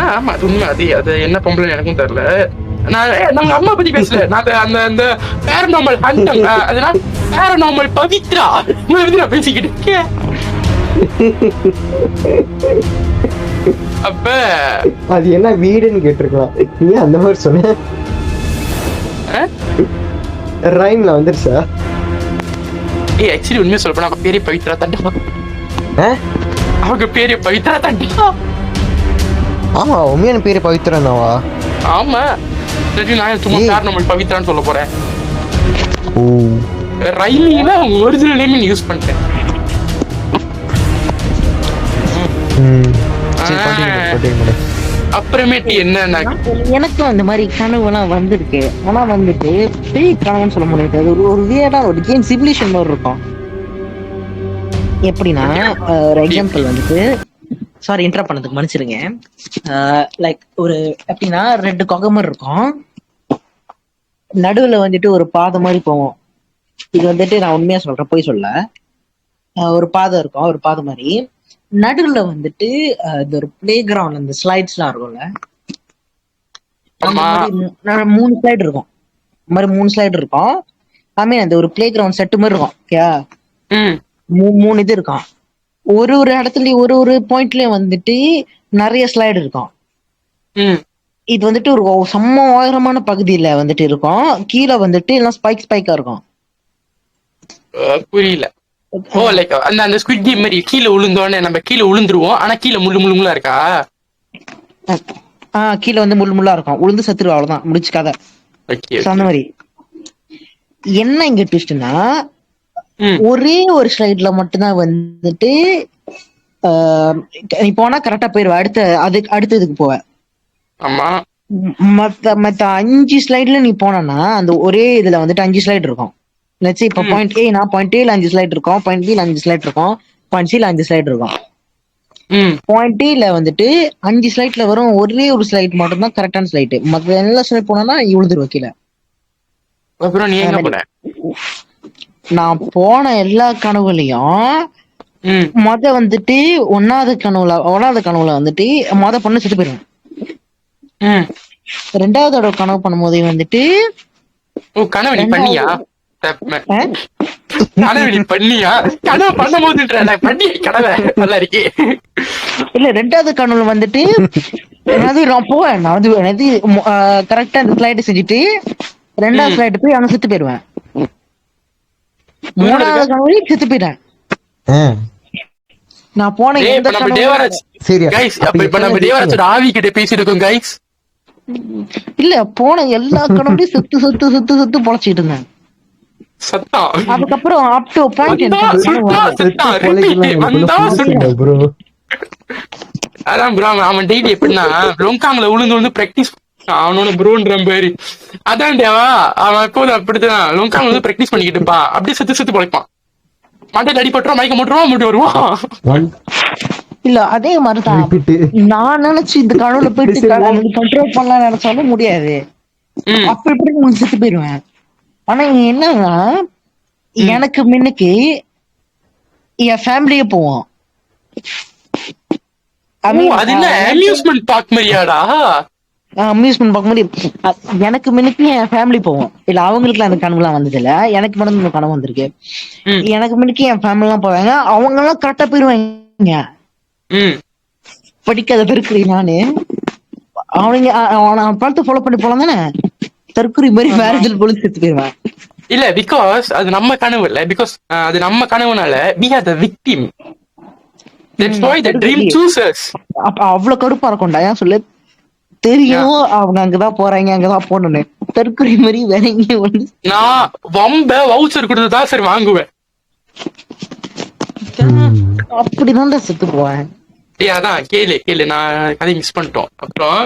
ஆமா அது உண்மை. அது என்ன பொம்பளை எனக்கும் தெரியல. நான் நம்ம அம்மா பத்தி பேசல. நான் அந்த அந்த பேரநார்மல் ஹண்டர் அதனால பேரநார்மல் பவித்ரா நான் பேசிக்கிட்டு இருக்கேன். அப்ப அது என்ன வீடுன்னு கேட்டிருக்கலாம். நீ அந்த மாதிரி சொன்ன ரைம்ல வந்துருச்சா? ஆக்சுவலி உண்மையை சொல்ல போனா அவங்க பேரே பவித்ரா தாண்டா. அவங்க பேரே பவித்ரா தாண்டா. ஆமா, உண்மையான பேரு பவித்ரானாவா? ஆமா, நான் சும்மா பேரநார்மல் பவித்ரான்னு சொல்ல போறேன். ஓ, ரைமிங்ல அவங்க ஒரிஜினல் நேம் யூஸ் பண்ணிட்டேன். அப்புறமேட்டு என்ன, எனக்கும் அந்த மாதிரி கனவுலாம் வந்திருக்கு. ஆனா வந்துட்டு பேய் கனவுன்னு சொல்ல முடியாது. அது ஒரு வியர்டா ஒரு கேம் சிமுலேஷன் மாதிரி இருக்கும். எப்படின்னா ஒரு எக்ஸாம்பிள் வந்துட்டு, சாரி இன்டரப்ட் பண்ணதுக்கு மன்னிச்சிருங்க. லைக் ஒரு எப்படின்னா 2 கொகை மாதிரி இருக்கும். நடுவுல வந்துட்டு ஒரு பாதை மாதிரி போவோம். இது வந்துட்டு நான் உண்மையா சொல்றேன், போய் சொல்ல. ஒரு பாதை இருக்கும், ஒரு பாதை மாதிரி. நடுவுல வந்துட்டு இது ஒரு பிளே கிரவுண்ட், அந்த ஸ்லைட்ஸ் எல்லாம் இருக்கும்ல, 3 ஸ்லைடு இருக்கும். இந்த மாதிரி 3 ஸ்லைடு இருக்கும். அந்த ஒரு பிளே கிரவுண்ட் செட்டு மாதிரி இருக்கும். ஓகே, 3 இது இருக்கும். ஒரு இடத்துலயும் ஒரு பாயிண்ட்லயும் வந்துட்டு நிறைய ஸ்லைடு இருக்கும். இது வந்துட்டு ஒரு செம்ம உயரமான பகுதியில வந்துட்டு இருக்கும். கீழே வந்துட்டு எல்லாம் ஸ்பைக்கா இருக்கும். புரியல. ஓ லைக் அந்த ஸ்குவிட் கேம் மாதிரி கீழே விழுந்தோடனே நம்ம கீழே விழுந்துருவோம். ஆனா கீழே முள்ளா இருக்கா? கீழே வந்து முள்ளா இருக்கும். உளுந்து சத்துருவா, அவ்வளவுதான், முடிச்சு கதை. அந்த மாதிரி என்ன இங்க ட்விஸ்ட்னா, ஒரே ஒரு ஸ்லைட்ல மட்டும்தான் வந்துட்டு நீ போனா கரெக்டா போயிருவ. அடுத்ததுக்கு போவ. மத்த 5 ஸ்லைட்ல நீ போனா அந்த ஒரே இதுல வந்துட்டு 5 ஸ்லைட் இருக்கும். இப்ப பாயிண்ட் ஏ, நான் பாயிண்ட் ஏல 5 ஸ்லைட் இருக்கும், பாயிண்ட் பி 5 ஸ்லைட் இருக்கும், பாயிண்ட் சி 5 ஸ்லைட் இருக்கும். பாயிண்ட் ஏல வந்துட்டு 5 ஸ்லைட்ல வரும் ஒரே ஒரு ஸ்லைட் மட்டும் தான் கரெக்டான ஸ்லைட். மத்த எல்லா ஸ்லைட் போனா இழுதுருவ கீழே. அப்புறம் நீ எங்க போன? நான் போன எல்லா கனவுலையும் வந்துட்டு ஒன்னாவது கனவுல வந்துட்டு பொண்ணு செத்து போயிருவேன். 2வது கனவு பண்ணும்போதே வந்துட்டு கனவு நீ பண்ணியா? கனவு பண்ணும்போது நல்லா இருக்கே. இல்ல 2வது கனவுல வந்துட்டு நான் போவேன். நான் வந்து கரெக்டா அந்த ஸ்லைடு செஞ்சுட்டு 2வது ஸ்லைடு போய் அவனை செத்து போயிருவேன். 3வது கனவுல செத்து போயிட்டேன். நான் போன ஆவி கிட்ட பேசிருக்கோம் கைஸ். இல்ல, போன எல்லா கனவுலையும் சுத்து பொழைச்சிட்டு இருந்தேன். அதுக்கப்புறம் அப் டு பாயிண்ட் அதான் ப்ரோ, அவன் டெய்லி எப்படின்னா லொங்காங்ல உளுந்து பிராக்டிஸ் அவனோட ப்ரோன்ற பேரு. அதான் தேவா, அவன் எப்போது அப்படித்தான் லொங்காங் வந்து பிராக்டிஸ் பண்ணிக்கிட்டு இருப்பான். அப்படியே சுத்து பொழைப்பான். மண்டையில் அடிபட்டுரும், மயக்க மட்டும் முடி வருவான். இல்ல அதே மாதிரிதான் நான் நினைச்சு இந்த கனவுல போயிட்டு கண்ட்ரோல் பண்ணலாம் நினைச்சாலும் முடியாது. அப்படி இப்படி உங்களுக்கு செத்து போயிருவேன். ஆனா இங்க என்னன்னா, எனக்கு முன்னுக்கு என் ஃபேமிலியே போவோம். Amusement park மாதிரியாடா? அம்யூஸ்மெண்ட் பார்க்க முடியும். எனக்கு முன்னுக்கு என் ஃபேமிலி போவோம். இல்ல அவங்களுக்கு அந்த கனவு எல்லாம் வந்தது இல்ல, எனக்கு மட்டும் இந்த கனவு வந்திருக்கு. எனக்கு முன்னுக்கு என் ஃபேமிலி எல்லாம் போவாங்க. அவங்க எல்லாம் கரெக்டா போயிருவாங்க. படிக்காத தற்குறி நானு. அவனுங்க பார்த்து ஃபாலோ பண்ணி போலாம் தானே, தற்குறி மாதிரி வேற எதில் போல செத்து போயிருவேன். இல்ல, பிகாஸ் அது நம்ம கனவு இல்ல. பிகாஸ் அது நம்ம கனவுனால we are the victim. That's why the dream chooses. அப்ப அவ்வளவு கடுப்பா இருக்கும்டா. ஏன் சொல்லு, தெரியும் அவங்க அங்கதான் போறாங்க, அங்கதான் போனோன்னு. தற்குறி மாதிரி வேற எங்கேயும் வந்து நான் வவுச்சர் கொடுத்துதான் சரி வாங்குவேன். அப்படிதான் செத்து போவேன். அதான் கேளு நான் கதை மிஸ் பண்ணிட்டோம். அப்புறம்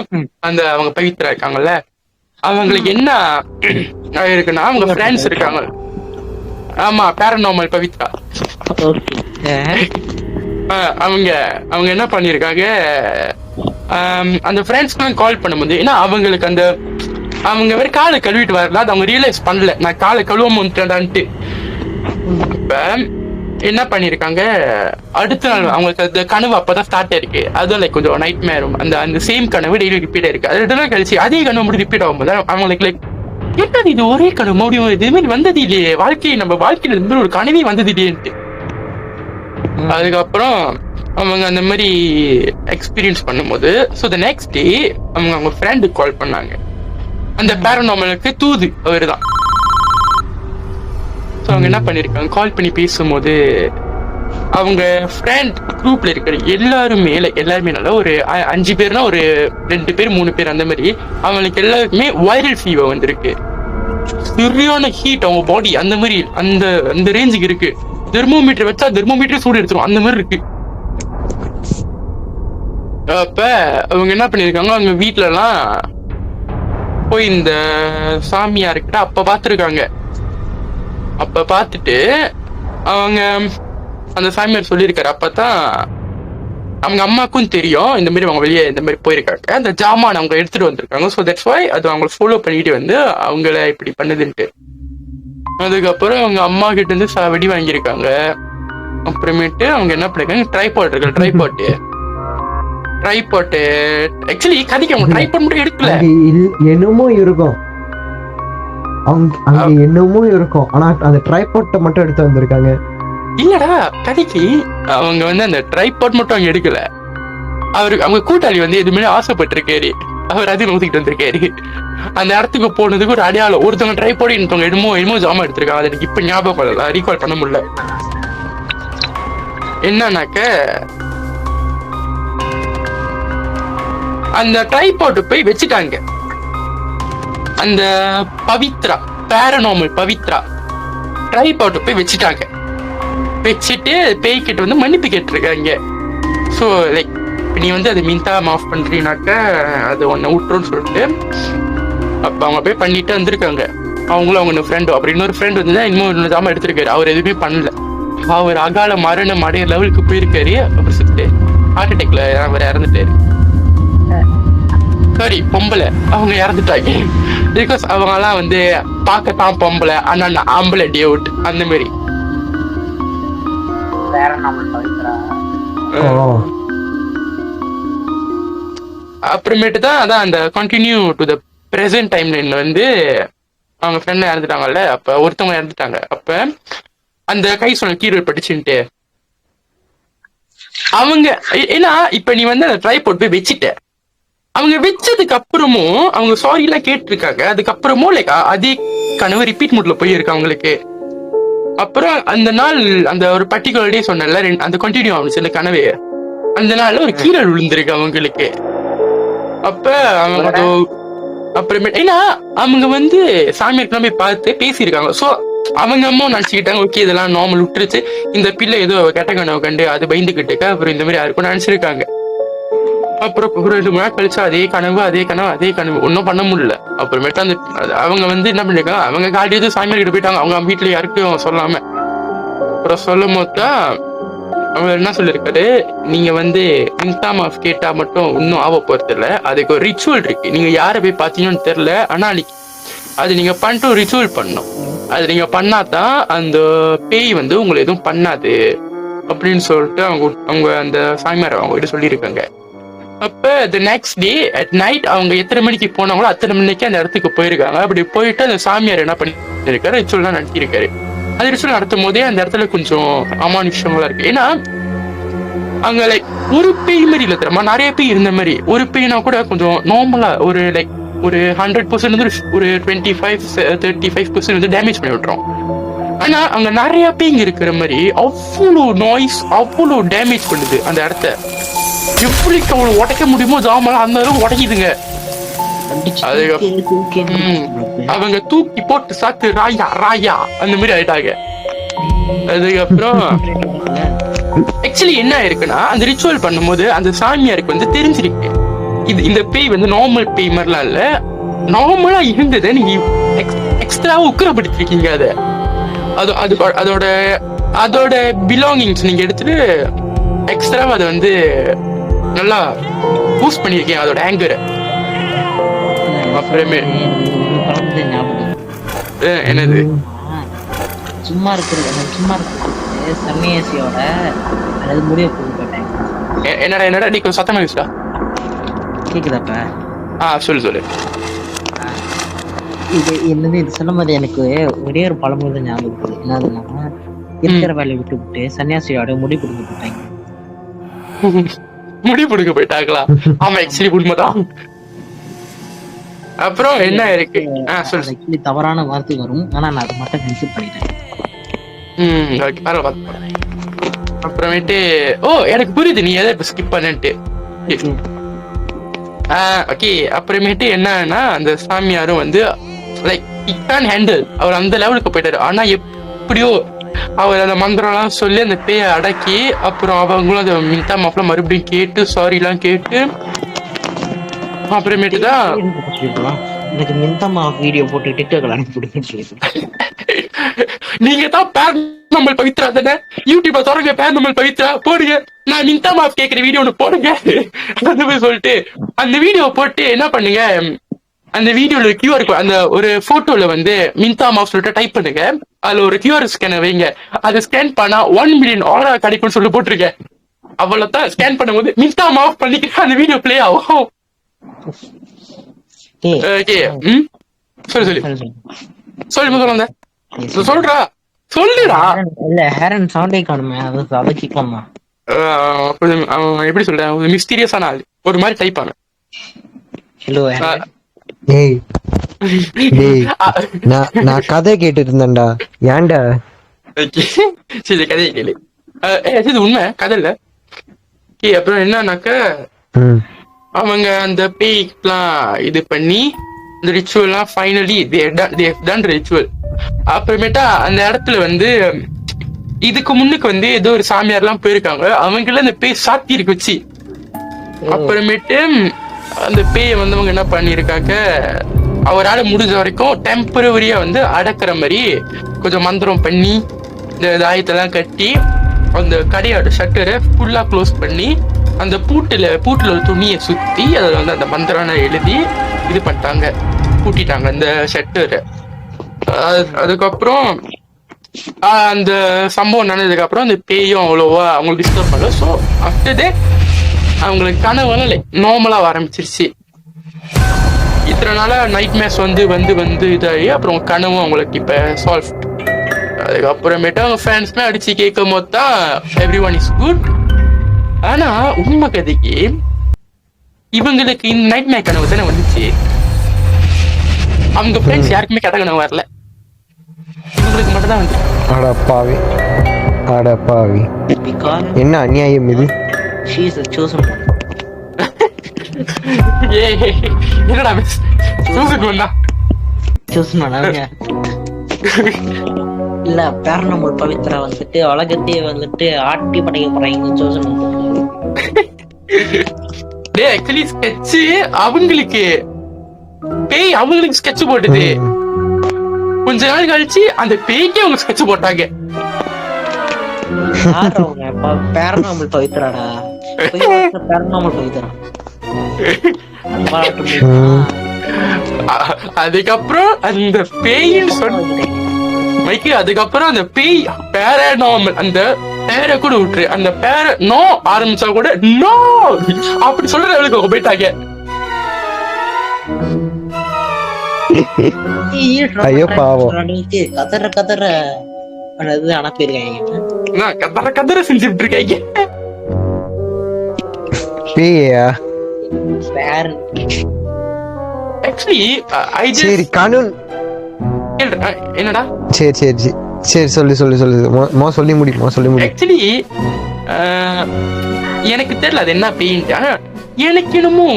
அந்த அவங்க பவித்ரா இருக்காங்கல்ல, அவங்களுக்கு என்ன இருக்குன்னா அவங்க ஃப்ரெண்ட்ஸ் இருக்காங்க. ஆமா, பேரநார்மல் பவித்ரா. அவங்க என்ன பண்ணிருக்காங்க, அந்த ஃப்ரெண்ட்ஸ்க்கு கால் பண்ணும்போது ஏன்னா அவங்களுக்கு அந்த அவங்க வேற காலை கழுவிட்டு வரல, அது அவங்க ரியலைஸ் பண்ணல நான் காலை கழுவ முடியாதான்ட்டு. என்ன பண்ணிருக்காங்க, அடுத்த நாள் அவங்களுக்கு அந்த கனவு அப்பதான் ஸ்டார்ட் ஆயிருக்கு. அதுவும் லைக் கொஞ்சம் நைட் மேரும் அந்த அந்த சேம் கனவு டெய்லி ரிப்பீட் ஆயிருக்கு. அது 2 நாள் கழிச்சு அதே கனவு மட்டும் ரிப்பீட் ஆகும்போது அவங்களுக்கு லைக் என்னது இது ஒரே கனவு மறுபடியும் இது மாதிரி வந்தது இல்லையே, நம்ம வாழ்க்கையில இருந்து ஒரு கனவே வந்தது இல்லையேன்ட்டு. அதுக்கப்புறம் அவங்க அந்த மாதிரி எக்ஸ்பீரியன்ஸ் பண்ணும்போது ஸோ த நெக்ஸ்ட் டே அவங்க ஃப்ரெண்டுக்கு கால் பண்ணாங்க. அந்த பேரநார்மலுக்கு தூது அவர் தான். ஸோ அவங்க என்ன பண்ணிருக்காங்க, கால் பண்ணி பேசும்போது அவங்க ஃப்ரெண்ட் குரூப்ல இருக்கிற எல்லாருமே நல்லா ஒரு 5 பேர்னா ஒரு 2 பேர் 3 பேர் அந்த மாதிரி அவங்களுக்கு எல்லாருக்குமே வைரல் ஃபீவர் வந்திருக்கு. சரியான ஹீட் அவங்க பாடி அந்த மாதிரி அந்த அந்த ரேஞ்சுக்கு இருக்கு. தெர்மோமீட்டர் வச்சா தெர்மோமீட்டர் சூடு எடுத்துரும் அந்த மாதிரி இருக்கு. அப்ப அவங்க என்ன பண்ணிருக்காங்க, அவங்க வீட்டுல எல்லாம் போய் இந்த சாமியார்கிட்ட அப்ப பாத்துருக்காங்க. அப்ப பாத்துட்டு அவங்க அந்த சாமியார் சொல்லியிருக்காரு. அப்பதான் அவங்க அம்மாக்கும் தெரியும் இந்த மாதிரி அவங்க வெளியே இந்த மாதிரி போயிருக்காங்க, அந்த ஜாமான் அவங்க எடுத்துட்டு வந்திருக்காங்க. ஸோ தட்ஸ் வை அது அவங்களை ஃபாலோ பண்ணிட்டு வந்து அவங்கள இப்படி பண்ணுதுன்ட்டு. அதுக்கப்புறம் அவங்க அம்மா கிட்ட இருந்து வெடி வாங்கியிருக்காங்க. அப்புறமேட்டு அவங்க என்ன பண்ணிருக்காங்க, ட்ரைபாட் இருக்கு, ட்ரைபாட் ஆக்சுவலி கதைக்கு அவங்க ட்ரைபாட் மட்டும் எடுக்கல, என்னமோ இருக்கும் அங்க என்னமோ இருக்கும், ஆனா அந்த ட்ரைபாட்டை மட்டும் எடுத்து வந்திருக்காங்க. இல்லடா கதைக்கு அவங்க வந்து அந்த ட்ரைபாட் மட்டும் அவங்க எடுக்கல, அவங்க கூட்டாளி வந்து எதுவுமே ஆசைப்பட்டிருக்காரு, அவர் அது நோத்திக்கிட்டு வந்திருக்காரு. அந்த இடத்துக்கு போனதுக்கு ஒரு அடையாளம், ஒருத்தவங்க ட்ரைபாட் இன்னொருத்தவங்க என்னமோ ஜாமான் எடுத்திருக்காங்க. அது எனக்கு இப்ப ஞாபகம் இல்ல, ரீகால் பண்ண முடியல. என்னன்னாக்க அந்த ட்ரைபாட் போய் வச்சுட்டாங்க. அந்த பவித்ரா பேரநார்மல் பவித்ரா ட்ரைபாட் போய் வச்சுட்டாங்க. வச்சுட்டு பேய்கிட்ட வந்து மன்னிப்பு கேட்டிருக்காங்க. ஸோ லைக் நீ வந்து அதை மின்தா மாஃப் பண்றீனாக்க அது ஒன்னு விட்டுருன்னு சொல்லிட்டு அப்ப அவங்க போய் பண்ணிட்டு வந்திருக்காங்க. அவங்களும் அவங்க ஃப்ரெண்டு அப்புறம் இன்னொரு ஃப்ரெண்ட் வந்து இன்னும் ஜாமான் எடுத்திருக்காரு. அவர் எதுவுமே பண்ணல, அவர் அகால மரணம் அடைய லெவலுக்கு போயிருக்காரு. அப்புறம் சுட்டு ஹார்ட் அட்டாக்ல அவர் இறந்துட்டாரு. சாரி பொம்பளை அவங்க இறந்துட்டாங்க. பிகாஸ் அவங்க எல்லாம் வந்து பார்க்கத்தான் பொம்பளை ஆனா ஆம்பளை டியூட் அந்த மாதிரி. அப்புறமேட்டு தான் அதான் அந்த continue to the present time லைன்ல வந்து அவங்க ஃப்ரெண்ட் இறந்துட்டாங்கல்ல. அப்ப ஒருத்தவங்க இறந்துட்டாங்க. அப்ப அந்த கை சொன்ன கீரல் படிச்சுட்டு அவங்க ஏன்னா இப்ப நீ வந்து அந்த ட்ரைபாட் போய் வச்சுட்ட, அவங்க வச்சதுக்கு அப்புறமும் அவங்க சாரி எல்லாம் கேட்டிருக்காங்க. அதுக்கப்புறமும் லைக் அதே கனவு ரிப்பீட் மூட்ல போயிருக்கு அவங்களுக்கு. அப்புறம் அந்த நாள் அந்த ஒரு பர்டிகுலர் டே சொன்னல அந்த கண்டினியூ ஆகுச்சு அந்த கனவே. அந்த நாள்ல ஒரு கீரல் விழுந்திருக்கு அவங்களுக்கு. அப்ப அவங்க அப்புறமே ஏன்னா அவங்க வந்து சாமியார் போய் பார்த்து பேசியிருக்காங்க. ஸோ அவங்க அம்மா நினைச்சுக்கிட்டாங்க ஓகே இதெல்லாம் நார்மல் விட்டுருச்சு, இந்த பிள்ளை ஏதோ கெட்ட கனவு கண்டு அது பயந்துகிட்டுக்க அப்புறம் இந்த மாதிரி யாருக்கும் நினைச்சிருக்காங்க. அப்புறம் 2 மணி நேரம் கழிச்சா அதே கனவு ஒன்னும் பண்ண முடியல. அப்புறமேட்டு அந்த அவங்க வந்து என்ன பண்ணிருக்காங்க, அவங்க காட்டியது சாமியார் கிட்ட போயிட்டாங்க. அவங்க வீட்டுல யாருக்கும் சொல்லாம. அப்புறம் சொல்லும் போதுதான் அவர் என்ன சொல்லியிருக்காரு, நீங்க வந்து இன்கம் ஆஃப் கேட்டா மட்டும் இன்னும் ஆக போறது இல்லை, அதுக்கு ஒரு ரிச்சுவல் இருக்கு. நீங்க யாரை போய் பார்த்தீங்கன்னு தெரியல, ஆனா அது நீங்க பண்ணிட்டு ஒரு ரிச்சுவல் பண்ணணும். அது நீங்க பண்ணாதான் அந்த பேய் வந்து உங்களை எதுவும் பண்ணாது அப்படின்னு சொல்லிட்டு அவங்க அந்த சாமியார் அவங்க கிட்ட சொல்லியிருக்காங்க. அப்ப the next day at night அவங்க எத்தனை மணிக்கு போனாங்களோ அத்தனை மணிக்கு அந்த இடத்துக்கு போயிருக்காங்க. அப்படி போயிட்டு அந்த சாமியார் என்ன பண்ணிருக்காரு, ரிச்சுவல் தான் நடத்திருக்காரு. அது ரிச்சுவல் நடத்தும் போதே அந்த இடத்துல கொஞ்சம் அமானுஷங்களா இருக்கு. ஏன்னா அங்க லைக் ஒரு பேய் மாதிரி இல்ல தெரியுமா, நிறைய பேய் இருந்த மாதிரி. ஒரு பேய்னா கூட கொஞ்சம் நார்மலா ஒரு லைக் ஒரு 100% வந்து ஒரு 25-35% வந்து டேமேஜ் பண்ணி விட்டுரும். ஆனா அங்க நிறைய பேய்ங்க இருக்கிற மாதிரி அவ்வளோ நாய்ஸ், அவ்வளோ டேமேஜ் பண்ணுது அந்த இடத்த. எப்படி அவ்வளோ உடைக்க முடியுமோ ஜாமான் அந்த அளவுக்கு உடைக்குதுங்க. அவங்க தூக்கி போட்டு சாத்து ராயா அந்த மாதிரி ஆயிட்டாங்க. அதுக்கப்புறம் ஆக்சுவலி என்ன ஆயிருக்குன்னா அந்த ரிச்சுவல் பண்ணும்போது அந்த சாமியாருக்கு வந்து தெரிஞ்சிருக்கு இந்த பேய் வந்து நார்மல் பேய் மாதிரிலாம் இல்ல, நார்மலா இருந்ததை நீங்க எக்ஸ்ட்ராவா உக்கிரப்படுத்திருக்கீங்க. அதோட பிலாங்கிங்ஸ் நீங்க எடுத்துட்டு எக்ஸ்ட்ராவா அதை வந்து நல்லா பூஸ்ட் பண்ணிருக்கீங்க அதோட ஆங்கரை. அப்புறமே என்னது சும்மா இருக்கிறது சன்னியாசியோட அதாவது முடிவை புரிஞ்சு போயிட்டாங்க. என்னடா நீ கொஞ்சம் சத்தமா பேசுடா. கேக்குதாப்ப? சொல்லு. இது சொல்லும் போது எனக்கு ஒரே ஒரு பழமொழி ஞாபகம் இருக்குது. என்னதுன்னா, இருக்கிற வேலையை விட்டு சன்னியாசியோட முடி பிடிக்க போயிட்டாங்க. முடி பிடிக்க போயிட்டாங்களா? ஆமா, ஆக்சுவலி உண்மைதான். அப்புறம் என்ன இருக்கு? சொல்லு. தவறான வார்த்தை வரும், ஆனா நான் அதை மட்டும் கன்சிடர் பண்ணிட்டேன். அப்புறமேட்டு எனக்கு புரியுது நீ எதை ஸ்கிப் பண்ணிட்டு. ஓகே, அப்புறமேட்டு என்னன்னா அந்த சாமியாரும் வந்து லைக் he can't handle, அவர் அந்த லெவலுக்கு போயிட்டாரு. ஆனா எப்படியோ அவர் அந்த மந்திரம் எல்லாம் சொல்லி அந்த பேயை அடக்கி, அப்புறம் அவங்களும் அந்த மின்தா மாப்பிள்ள மறுபடியும் கேட்டு சாரி எல்லாம் கேட்டு அப்புறமேட்டு தான் எனக்கு மின்தா வீடியோ போட்டு டிக்டாக்ல அனுப்பிடுங்கன்னு சொல்லி. நீங்க தான் பேரநார்மல் பவித்ரா தானே, யூடியூப தொடங்க பேரநார்மல் பவித்ரா போடுங்க, நான் மின்தா மாப் கேட்கிற வீடியோ ஒன்று போடுங்க அந்த மாதிரி சொல்லிட்டு அந்த வீடியோ போட்டு என்ன பண்ணுங்க, அந்த வீடியோல கியூஆர் அந்த ஒரு போட்டோல வந்து மின்தா மாப் சொல்லிட்டு டைப் பண்ணுங்க, அதுல ஒரு கியூஆர் ஸ்கேனர் வைங்க, அதை ஸ்கேன் பண்ணா 1 மில்லியன் ஆரா கிடைக்கும்னு சொல்லி போட்டிருக்கேன். அவ்வளவுதான், ஸ்கேன் பண்ணும்போது மின்தா மாப் பண்ணிக்க அந்த வீடியோ பிளே ஆகும். சொல்றா சொல்லுடா. இல்ல ஹேரன் சவுண்டே காணுமே, அதை கேட்கலாமா? எப்படி சொல்றேன், ஒரு மிஸ்டீரியஸான ஆள், ஒரு மாதிரி டைப் ஆன. ஹலோ நான் கதை கேட்டுட்டு இருந்தேன்டா. ஏன்டா? சரி கதையை கேளு. இது உண்மை கதை இல்ல. அப்புறம் என்னன்னாக்க அவங்க அந்த பேய்க்கெல்லாம் இது பண்ணி இந்த ரிச்சுவல்லாம் ஃபைனலி டன் ரிச்சுவல். அப்புறமேட்டா அந்த இடத்துல வந்து இதுக்கு முன்னுக்கு வந்து ஏதோ ஒரு சாமியார் எல்லாம் போயிருக்காங்க, அவங்கள அந்த பேய் சாத்தி இருக்கு வச்சு. அப்புறமேட்டு அந்த பேயை வந்து அவங்க என்ன பண்ணிருக்காங்க, அவரால் முடிஞ்ச வரைக்கும் டெம்பரவரியா வந்து அடக்கிற மாதிரி கொஞ்சம் மந்திரம் பண்ணி இந்த தாயத்தெல்லாம் கட்டி அந்த கடையோட ஷட்டரை ஃபுல்லா க்ளோஸ் பண்ணி அந்த பூட்டுல ஒரு துணியை சுத்தி அதுல வந்து அந்த மந்திரான எழுதி இது பண்ணிட்டாங்க, பூட்டிட்டாங்க அந்த ஷட்டரை. அதுக்கப்புறம் அந்த சம்பவம் நடந்ததுக்கு அப்புறம் அந்த பேயும் அவ்வளோவா அவங்களுக்கு டிஸ்டர்ப் பண்ணல. ஸோ ஆஃப்டர் தட் அவங்களுக்கு கனவுலாம் லைக் நார்மலா ஆரம்பிச்சிருச்சு. இத்தனை நாளா நைட் மேட்ச் வந்து இதாகி அப்புறம் கனவும் அவங்களுக்கு இப்ப சால்வ். அதுக்கப்புறமேட்டு அவங்க ஃபேன்ஸ்மே அடிச்சு கேட்கும் போது தான் எவ்ரி ஒன் இஸ் குட். ஆனா உண்மை கதைக்கு இவங்களுக்கு இந்த நைட் மேட்ச் கனவு தானே வந்துச்சு, அவங்க ஃப்ரெண்ட்ஸ் யாருக்குமே கெட்ட கனவு வரல, இவங்களுக்கு மட்டும் தான் வந்து. அடப்பாவி, என்ன அநியாயம் இது? என்னடா இல்ல பேரநார்மல் பவித்ரா வந்துட்டு உலகத்தையே வந்துட்டு ஆட்டி படைக்க போறாங்க. ஆக்சுவலி ஸ்கெட்ச் அவங்களுக்கு பேய் அவங்களுக்கு ஸ்கெட்ச் போட்டது, கொஞ்ச நாள் கழிச்சு அந்த பேய்க்கே அவங்க ஸ்கெட்ச் போட்டாங்க. பேரநார்மல் பவித்ராடா, பேரநார்மல் பவித்ரா. அதுக்கப்புறம் அந்த பேயின்னு சொன்ன மைக்கு, அதுக்கப்புறம் அந்த பேய் பேரநார்மல் அந்த பேரை கூட விட்டுரு, அந்த பேரை நோ ஆரம்பிச்சா கூட நோ அப்படி சொல்ற லெவலுக்கு போயிட்டாங்க. ஐயோ பாவம், கதற அனுப்பியிருக்காங்க, கதற செஞ்சுட்டு இருக்காங்க. பேயா ஆக்சுவலி சரி கானூன் என்னடா? சரி சொல்லு சொல்லி முடி. ஆக்சுவலி எனக்கு தெரியல அது என்ன பெயிண்ட், ஆனா எனக்கு என்னமோ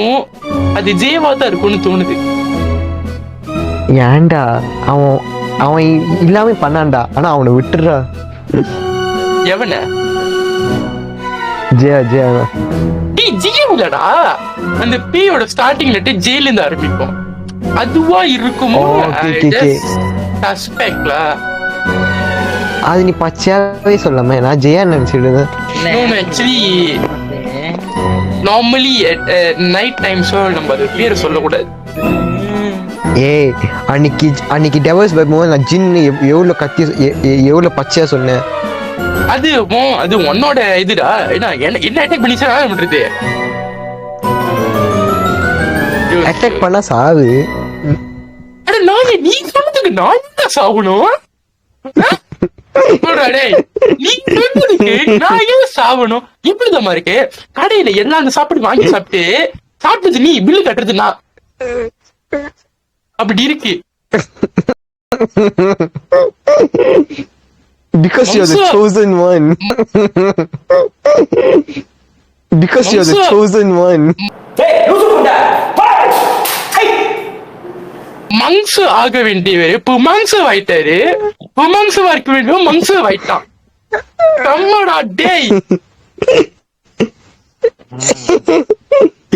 அது ஜேவா தான் இருக்கும்னு தோணுது. ஏன்டா அவன் இல்லாம பண்ணான்டா, ஆனா அவனை விட்டுறா. எவன? ஜெயா இல்லடா, அந்த பேயோட ஸ்டார்டிங் லெட்டர் ஜெயில இருந்து ஆரம்பிக்கும், அதுவா இருக்குமோ? அது நீ பச்சையாவே சொல்லாம நான் ஜெயா நினைச்சிடுங்க. நார்மலி நைட் டைம்ஸ் நம்ம அது பேரை சொல்லக்கூடாது. ஏய் அன்னைக்கு டெவல்ஸ் வரும்போது நான் ஜின் எவ்வளவு பச்சையா சொன்னேன். அது உன்னோட இதுடா. என்ன அட்டாக் பண்ணிச்சா பண்றது? அட்டாக் பண்ணா சாவு. அட நீ சொன்னதுக்கு நான் தான் சாவணும். நீ சொன்னதுக்கு நான் ஏன் சாவணும்? இப்படிதான் இருக்கு. கடையில எல்லாம் அந்த சாப்பாடு வாங்கி சாப்பிட்டது நீ, பில்லு கட்டுறது நான். அப்படி இருக்கு. Because you're the chosen one. Because you're the chosen one. மங்சு ஆக வேண்டியவர் இப்ப மங்சு ஆயிட்டாரு. மங்சு இருக்க வேண்டியவன் மங்சு ஆயிட்டான். கம்மடா டேய்.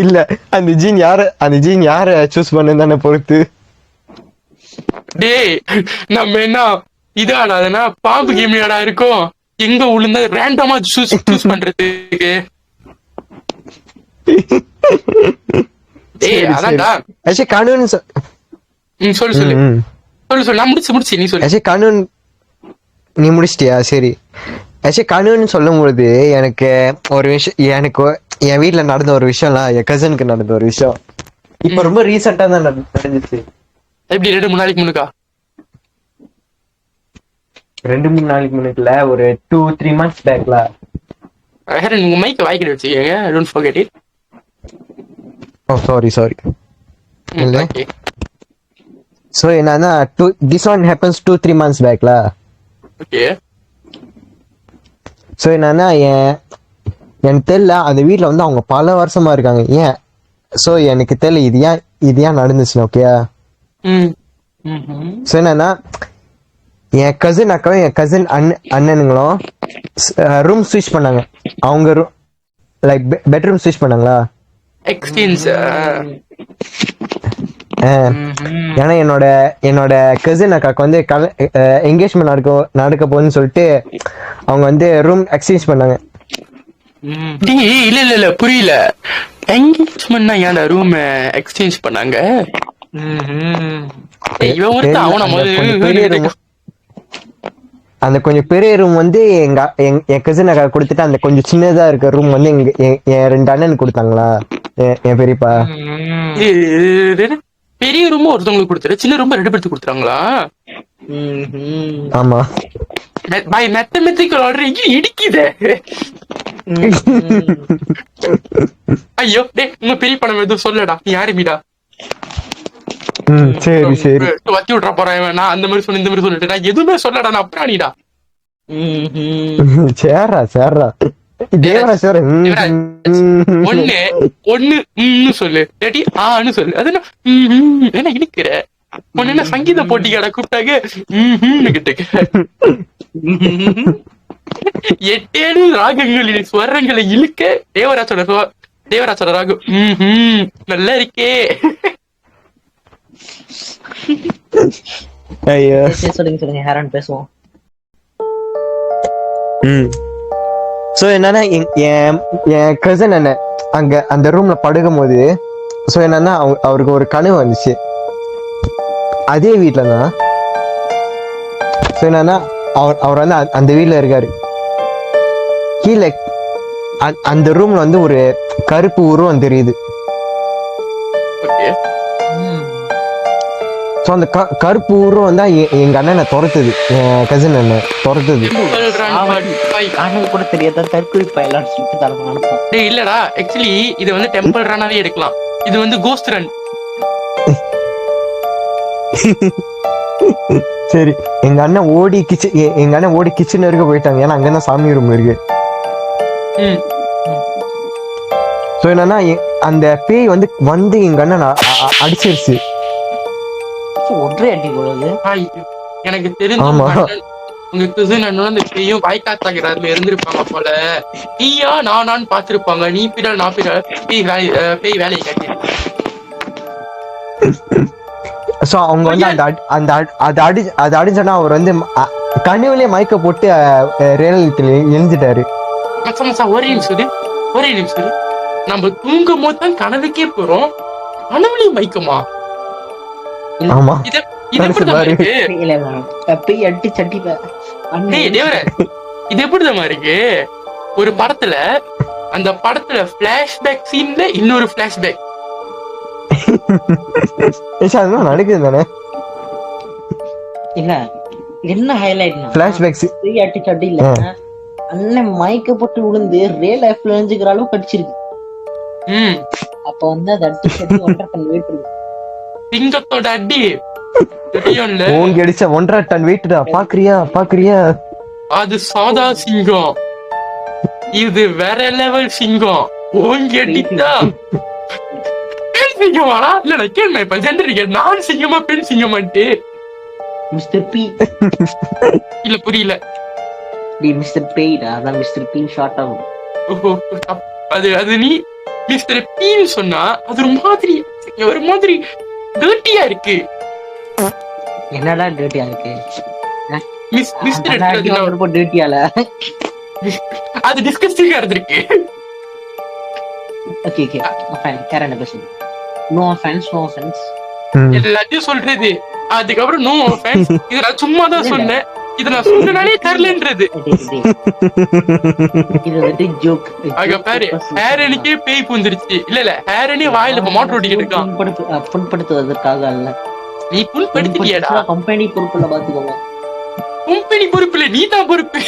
இல்ல அந்த ஜீன் யார சூஸ் பண்ணதானே பொறுத்து. டேய் நம்ம என்ன இதாடாதுன்னா பாம்பு கேமியாடா இருக்கும். எங்க உளுந்தா ரேண்டமா சூஸ் பண்றதுக்கு. டேய் அதான்டா. ஆக்சுவலி கானூன் சொல்லு நான் முடிச்சு நீ சொல்லு. ஆக்சுவலி கானூன் நீ முடிச்சிட்டியா? சரி. ஆக்சுவலி கானூன் சொல்லும்போது எனக்கு ஒரு விஷயம், எனக்கு என் வீட்டுல நடந்த ஒரு விஷயம்லாம் என் கசனுக்கு நடந்த ஒரு விஷயம் இப்ப ரொம்ப ரீசெண்டா தான் நடந்துச்சு. எப்படி 2-3 நாளைக்கு முன்னுக்கா? 2-3 நாளைக்கு முன்னுக்குல ஒரு 2-3 months பேக்ல. உங்க மைக் வாய்க்கிட்டு வச்சுக்கோங்க. Don't forget it. Oh sorry இல்ல. சோ என்னன்னா this one happens 2-3 months பேக்ல. ஓகே. சோ என்னன்னா எனக்கு தெரியல, அந்த வீட்டுல வந்து அவங்க பல வருஷமா இருக்காங்க. ஏன் சோ எனக்கு தெரியல இது ஏன் நடந்துச்சு. ஓகேயா? சோ என்னன்னா என் கசின் அக்காவும் என் கசின் அண்ணனுங்களும் ரூம் ஸ்விட்ச் பண்ணாங்க. அவங்க லைக் பெட்ரூம் ஸ்விட்ச் பண்ணாங்களா? எக்ஸ்சேஞ்ச். ஏன்னா என்னோட கசின் அக்காக்கு வந்து என்கேஜ்மெண்ட் நடக்க போகுதுன்னு சொல்லிட்டு அவங்க வந்து ரூம் எக்ஸ்சேஞ்ச் பண்ணாங்க. இல்ல புரியல. என்கேஜ்மெண்ட்னா ஏன்டா ரூம் எக்ஸ்சேஞ்ச் பண்ணாங்க? அந்த கொஞ்சம் பெரிய ரூம் வந்து என் கசின் அக்கா கொடுத்துட்டு அந்த கொஞ்சம் சின்னதா இருக்க ரூம் வந்து என் 2 அண்ணனுக்கு கொடுத்தாங்களா, என் பெரியப்பா. பெரிய ரூம் ஒருத்தவங்களுக்கு கொடுத்துரு, சின்ன ரூம் 2 பேருக்கு கொடுத்துறாங்களா? ஆமா. பை மேத்தமெட்டிக்கல் ஆர்டர் இங்க இடிக்குதே. ஐயோ டேய் உங்க பெரிய பணம் எதுவும் சொல்லடா. நீ யாருமிடா? சரி வத்தி விட்ற போறேன். நான் அந்த மாதிரி சொன்ன இந்த மாதிரி சொல்லிட்டு நான் எதுவுமே சொல்லடா. நான் அப்புறானிடா. சேர்றா ஒண்ணு சொல்லு டேடி ஆன்னு சொல்லு. அது என்ன இனிக்கிற ஒன்னு என்ன சங்கீத போட்டிக்காட கூப்பிட்டாங்க. கிட்ட 8 ராகங்களின் ஸ்வரங்களை இழுக்க தேவராஜோட ராகம் நல்லா இருக்கே. சொல்லுங்க ஹேரான் பேசுவோம். சோ என்னன்னா என் கசின் அண்ணன் அங்க அந்த ரூம்ல படுக்கும் போது சோ என்னன்னா அவருக்கு ஒரு கனவு வந்துச்சு அதே வீட்டுலதான். சோ என்னன்னா அவர் வந்து அந்த வீட்டுல இருக்காரு. கீழே அந்த ரூம்ல வந்து ஒரு கருப்பு உருவம் தெரியுது. சோ அந்த கருப்பு உருவம் தான் எங்க அண்ணனை துரத்துது, என் கசின் அண்ணன் துரத்துது. கூட தெரியாத தற்கொலை பயலான்னு சொல்லிட்டு தரணும். இல்லடா ஆக்சுவலி இது வந்து டெம்பிள் ரன்னாவே எடுக்கலாம். இது வந்து கோஸ்ட் ரன். சரி எங்க அண்ணன் ஓடி கிச்சன் வரைக்கும் போயிட்டாங்க. ஏன்னா அங்கதான் சாமி ரூம் இருக்கு. சோ என்னன்னா அந்த பேய் வந்து எங்க அண்ணன் அடிச்சிருச்சு. ஒன்றே அடி போடுது. எனக்கு தெரிஞ்ச உங்க கசின் அண்ணன் அந்த பேயும் வாய்க்காத்தாங்கிறாருல இருந்திருப்பாங்க போல. நீயா நானான்னு பாத்துருப்பாங்க. நீ பிறல் நான் பிறல் பேய் வேலையை காட்டி. சோ அவங்க வந்து அது அடிச்சோன்னா அவர் வந்து கனவுலயே மயக்க போட்டு ரேலத்தில் எழுந்துட்டாரு. ஒரே நிமிஷம் நம்ம தூங்கும் போது தான் கனவுக்கே போறோம். கனவுலயும் மயக்கமா? ஆமா இது எப்படி தெரியுமா இருக்கு? ஒரு படத்துல அந்த படத்துல பிளாஷ்பேக் சீன்ல இன்னொரு பிளாஷ்பேக். அதெல்லாம் நடக்குது தானே இல்ல என்ன ஹைலைட்னா பிளாஷ்பேக்ஸ். அடி இல்ல அண்ணன் மயக்க போட்டு விழுந்து ரியல் லைஃப்ல எழுஞ்சுக்கிற அளவுக்கு அடிச்சிருக்கு. அப்ப வந்து அது அடி 1.5 டன் வெயிட் இருக்கு. சிங்கத்தோட அடி தெரியும்ல, ஓங்கி அடிச்ச 1.5 டன் வெயிட்டா. பாக்குறியா? அது சாதா சிங்கம், இது வேற லெவல் சிங்கம். ஓங்கி அடித்தா பெண் சிங்கமாடா? இல்ல நான் கேள்வி இப்ப ஜெண்டர் நான் சிங்கமா பெண் சிங்கமான்ட்டு மிஸ்டர் பி இல்ல புரியல. மிஸ்டர் பேய்டா, அதான் மிஸ்டர் பி ஷார்ட் ஆகும். அது நீ மிஸ்டர் பீன்னு சொன்னா அது ஒரு மாதிரி டர்ட்டியா இருக்கு. என்னடா டர்ட்டியா இருக்கு? மிஸ்டர் டர்ட்டியால அது டிஸ்கஸ்டிங்கா இருக்கு. ஓகே ஃபைன், கேரண்ட பேசு. No offence. எல்லாத்தையும் சொல்றது, அதுக்கப்புறம் நோ ஆஃபென்ஸ். இத நான் சும்மா தான் சொன்னேன், இத நான் சொன்னனாலே தரலன்றது. இது வந்து ஜோக். அங்க பாரு, ஹேரனுக்கே பேய் புந்துருச்சு. இல்ல ஹேரனே வாயில மோட்டர் ஓட்டிக்கிட்டு இருக்கான். புண்படுத்துவதற்காக அல்ல. நீ புண்படுத்திட்டியடா. கம்பெனி பொறுப்புல பாத்துக்கோங்க. கம்பெனி பொறுப்புல நீ தான் பொறுப்பு.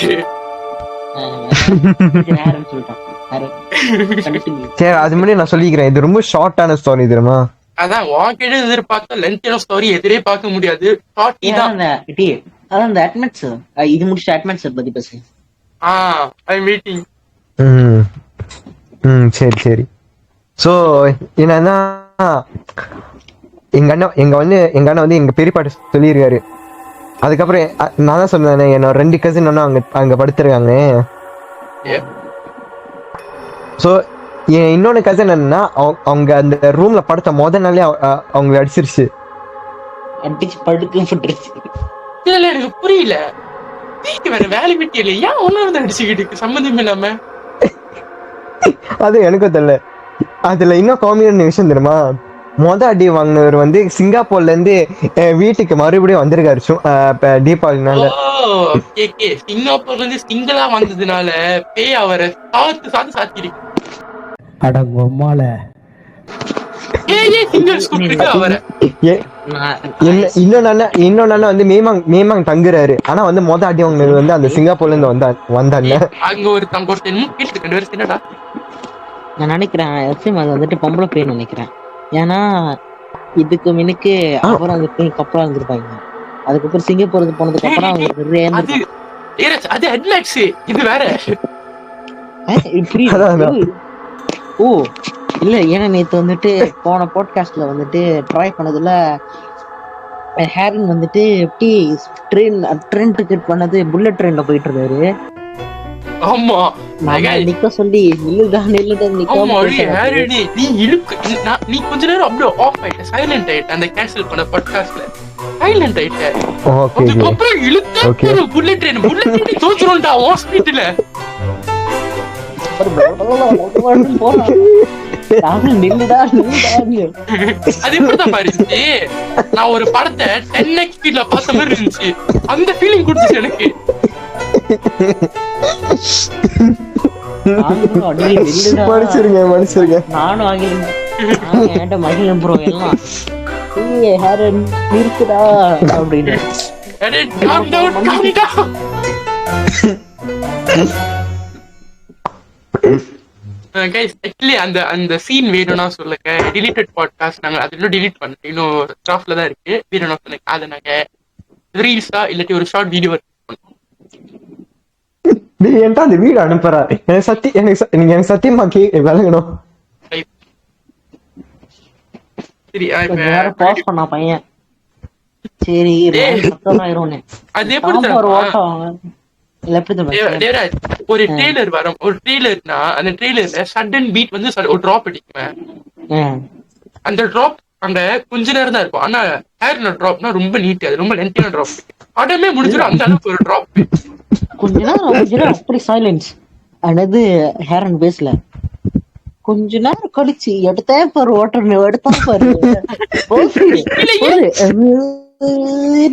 சரி, அது முன்னாடி நான் சொல்லிக்கிறேன், இது ரொம்ப ஷார்ட்டான ஸ்டோரி தெரியுமா? அதான் வாங்கிட்டு எதிர்பார்த்தா லென்த்தான ஸ்டோரி எதிரே பார்க்க முடியாது. அதான் இந்த அட்மெட்ஸ் இது முடிச்சு அட்மெட்ஸ் பத்தி பேசு. ஐ அம் வெயிட்டிங். சரி. சோ என்னன்னா, எங்க அண்ணன் வந்து எங்க பெரியப்பாட்ட சொல்லியிருக்காரு. அதுக்கப்புறம் நான் தான் சொன்னேன், என்னோட 2 கசின் அங்க படுத்திருக்காங்க. சோ என் இன்னொன்னு கசின் என்னன்னா, அவங்க அந்த ரூம்ல படுத்த முத நாளே அவங்க அடிச்சிருச்சு படுக்க போட்டுருச்சு. இல்ல எனக்கு புரியல, வேற வேலை விட்டு இல்ல, ஏன் ஒண்ணு வந்து அடிச்சுக்கிட்டு சம்மந்தம் இல்லாம? அது எனக்கும் தெரியல. அதுல இன்னும் காமெடியான விஷயம் தெரியுமா? அடி வாங்கினவர் வந்து சிங்கப்பூர்ல இருந்து வீட்டுக்கு மறுபடியும் வந்திருக்காரு தீபாவளினால. சிங்கப்பூர்ல இருந்து சிங்கிளா வந்ததுனால பேய் அவரை சாத்திருக்கு. இன்னொன்னு வந்து மேமாங் தங்குறாரு. ஆனா வந்து அடி வாங்கினது வந்து அந்த சிங்கப்பூர்ல இருந்து வந்தாங்க. அங்க ஒரு என்னடா நான் நினைக்கிறேன் அது வந்துட்டு பொம்பளை பேர் நினைக்கிறேன். ஏன்னா இதுக்கு மினுக்கு அப்புறம் அந்த பேய்க்கு அப்புறம் இருந்திருப்பாங்க. அதுக்கப்புறம் சிங்கப்பூருக்கு போனதுக்கு அப்புறம் அவங்க இது வேற. ஓ இல்ல, ஏன்னா நேத்து வந்துட்டு போன பாட்காஸ்ட்ல வந்துட்டு ட்ரை பண்ணதுல ஹேரன் வந்துட்டு எப்படி ட்ரெயின் டிக்கெட் பண்ணது புல்லட் ட்ரெயின்ல போயிட்டு இருந்தாரு. ஆமா நிக்க சொல்லி நில்லுடா நீ கொஞ்ச நேரம் அப்படியே ஆஃப் ஆயிட்ட, சைலண்ட் ஆயிட்ட. அந்த கேன்சல் பண்ண பாட்காஸ்ட்ல சைலண்ட் ஆயிட்ட. அதுக்கப்புறம் இழுத்த புல்லட் ட்ரெயின் தோத்துறோம்டா ஹாஸ்பிட்டல்ல. அது எப்படிதான் பாருச்சு, நான் ஒரு படத்தை 10x ஸ்பீட்ல பார்த்த மாதிரி இருந்துச்சு. அந்த ஃபீலிங் கொடுத்துச்சு எனக்கு. நானும் என்கிட்ட மகிழன் ப்ரோ எல்லாம் இருக்குடா அப்படின்னு. அந்த சீன் வேணும்னா சொல்லுங்க. டிலீட்டட் பாட்காஸ்ட் நாங்க அது இன்னும் டிலீட் பண்ணிட்டு இன்னும் டிராஃப்ட்ல தான் இருக்கு. வேணும்னா சொல்லுங்க, அதை நாங்க ரீல்ஸா இல்லாட்டி ஒரு ஷார்ட் வீடியோ அந்த வீடு அனுப்புறா. எனக்கு சத்தியமா விளங்கணும். பாஸ் பண்ணா பையன். சரி அது எப்படி ஒரு ட்ரெய்லர் வரும். ஒரு ட்ரெய்லர்னா அந்த ட்ரெய்லர்ல சடன் பீட் வந்து ஒரு டிராப் அடிக்கும். அந்த டிராப் அங்க கொஞ்ச நேரம் தான் இருக்கும். ஆனா ஹேர்ல டிராப்னா ரொம்ப நீட், அது ரொம்ப லென்த்தியான டிராப். படமே முடிஞ்சிடும் அந்த அளவுக்கு ஒரு டிராப். கொஞ்ச நேரம் அப்படி சைலன்ஸ். அனது ஹேரன் பேசல. கொஞ்ச நேரம் கழிச்சு எடுத்தா பாரு ஓட்டர் எடுத்தா பாரு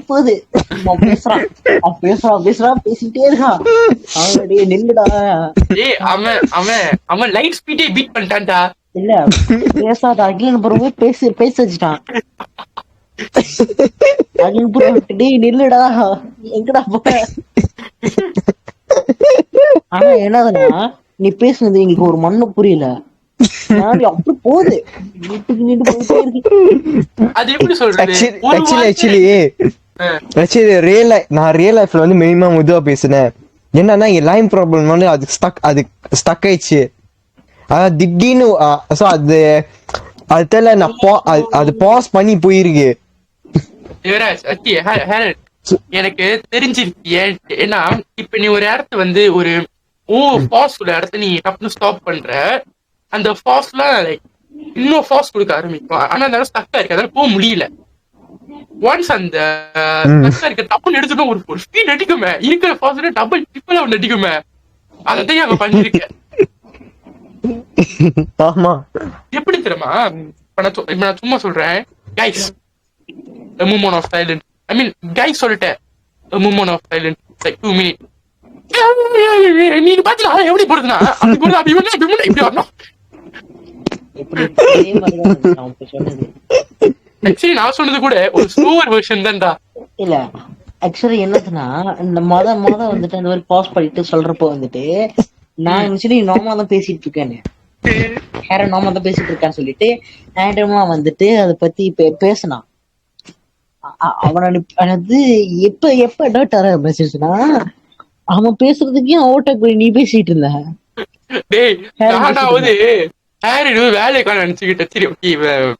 போகுது. அவன் பேசுறான் பேசிட்டே இருக்கான். அவனுடைய நில்லுடா. ஏய் அவன் லைட் ஸ்பீடே பீட் பண்ணிட்டான்டா. இல்ல பேசாத அகிலன் பிறகு பேச வச்சுட்டான். அகிலன் பிறகு டேய் நில்லுடா எங்கடா போற. ஆனா என்னதுன்னா நீ பேசுனது எங்களுக்கு ஒரு மண்ணு புரியல. அப்படி போகுது போயிட்டே இருக்கு. அது எப்படி சொல்றது? நான் ரியல் லைஃப்ல வந்து மினிமம் இதுவா பேசுனேன். என்னன்னா என் லைன் ப்ராப்ளம் வந்து அது ஸ்டக் ஆயிடுச்சு. அதாவது திடீர்னு அது தெரியல நான் அது பாஸ் பண்ணி போயிருக்கு. எனக்கு தெரிஞ்சிருக்கு. ஏன்னா இப்ப நீ ஒரு இடத்த வந்து ஒரு ஃபாஸ்ட் உள்ள இடத்த நீ டப்புனு ஸ்டாப் பண்ற, அந்த ஃபாஸ்ட்லாம் லைக் இன்னும் ஃபாஸ்ட் கொடுக்க ஆரம்பிக்கும். ஆனா அந்த இடம் ஸ்டக்கா இருக்கு, அதால போக முடியல. ஒன்ஸ் அந்த ஸ்டக்கா இருக்க டப்புன்னு எடுத்துட்டோம் ஒரு ஸ்பீட் அடிக்குமே, இருக்கிற ஃபாஸ்ட் டபுள் ட்ரிபிள் ஒன்று அடிக்குமே. அதான் அங்க பண்ணிருக்கேன். ஆமா எப்படி தெரியுமா? இப்ப நான் சும்மா சொல்றேன் guys, a moment of silence. I mean guys சொல்லிட்டேன், a moment of silence like 2 minutes. நீ பாத்தீங்களா எப்படி போடுதுன்னா அப்படி போடுது, அப்படி வந்து அப்படி முன்னாடி இப்படி வரணும். ஆக்சுவலி நான் சொன்னது கூட ஒரு ஸ்லோவர் வெர்ஷன் தான்டா. இல்ல ஆக்சுவலி என்னதுன்னா இந்த மொத வந்துட்டு அந்த மாதிரி பாஸ் பண்ணிட்டு சொல்றப்போ வந்துட்டு நான் ஆக்சுவலி நார்மலா தான் பேசிட்டு இருக்கேன்னு, நார்மலா தான் பேசிட்டு இருக்கான்னு சொல்லிட்டு ரேண்டமா வந்துட்டு அதை பத்தி பேசினான். அவனது எப்ப டர்ட் ஆர மெசேஜ்னா அவன் பேசுறதுக்கே ஓவர்டேக் பண்ணி நீ பேசிட்டு இருந்த. டேய் நானாவது வேலைக்கான நினைச்சுக்கிட்ட. சரி ஓகே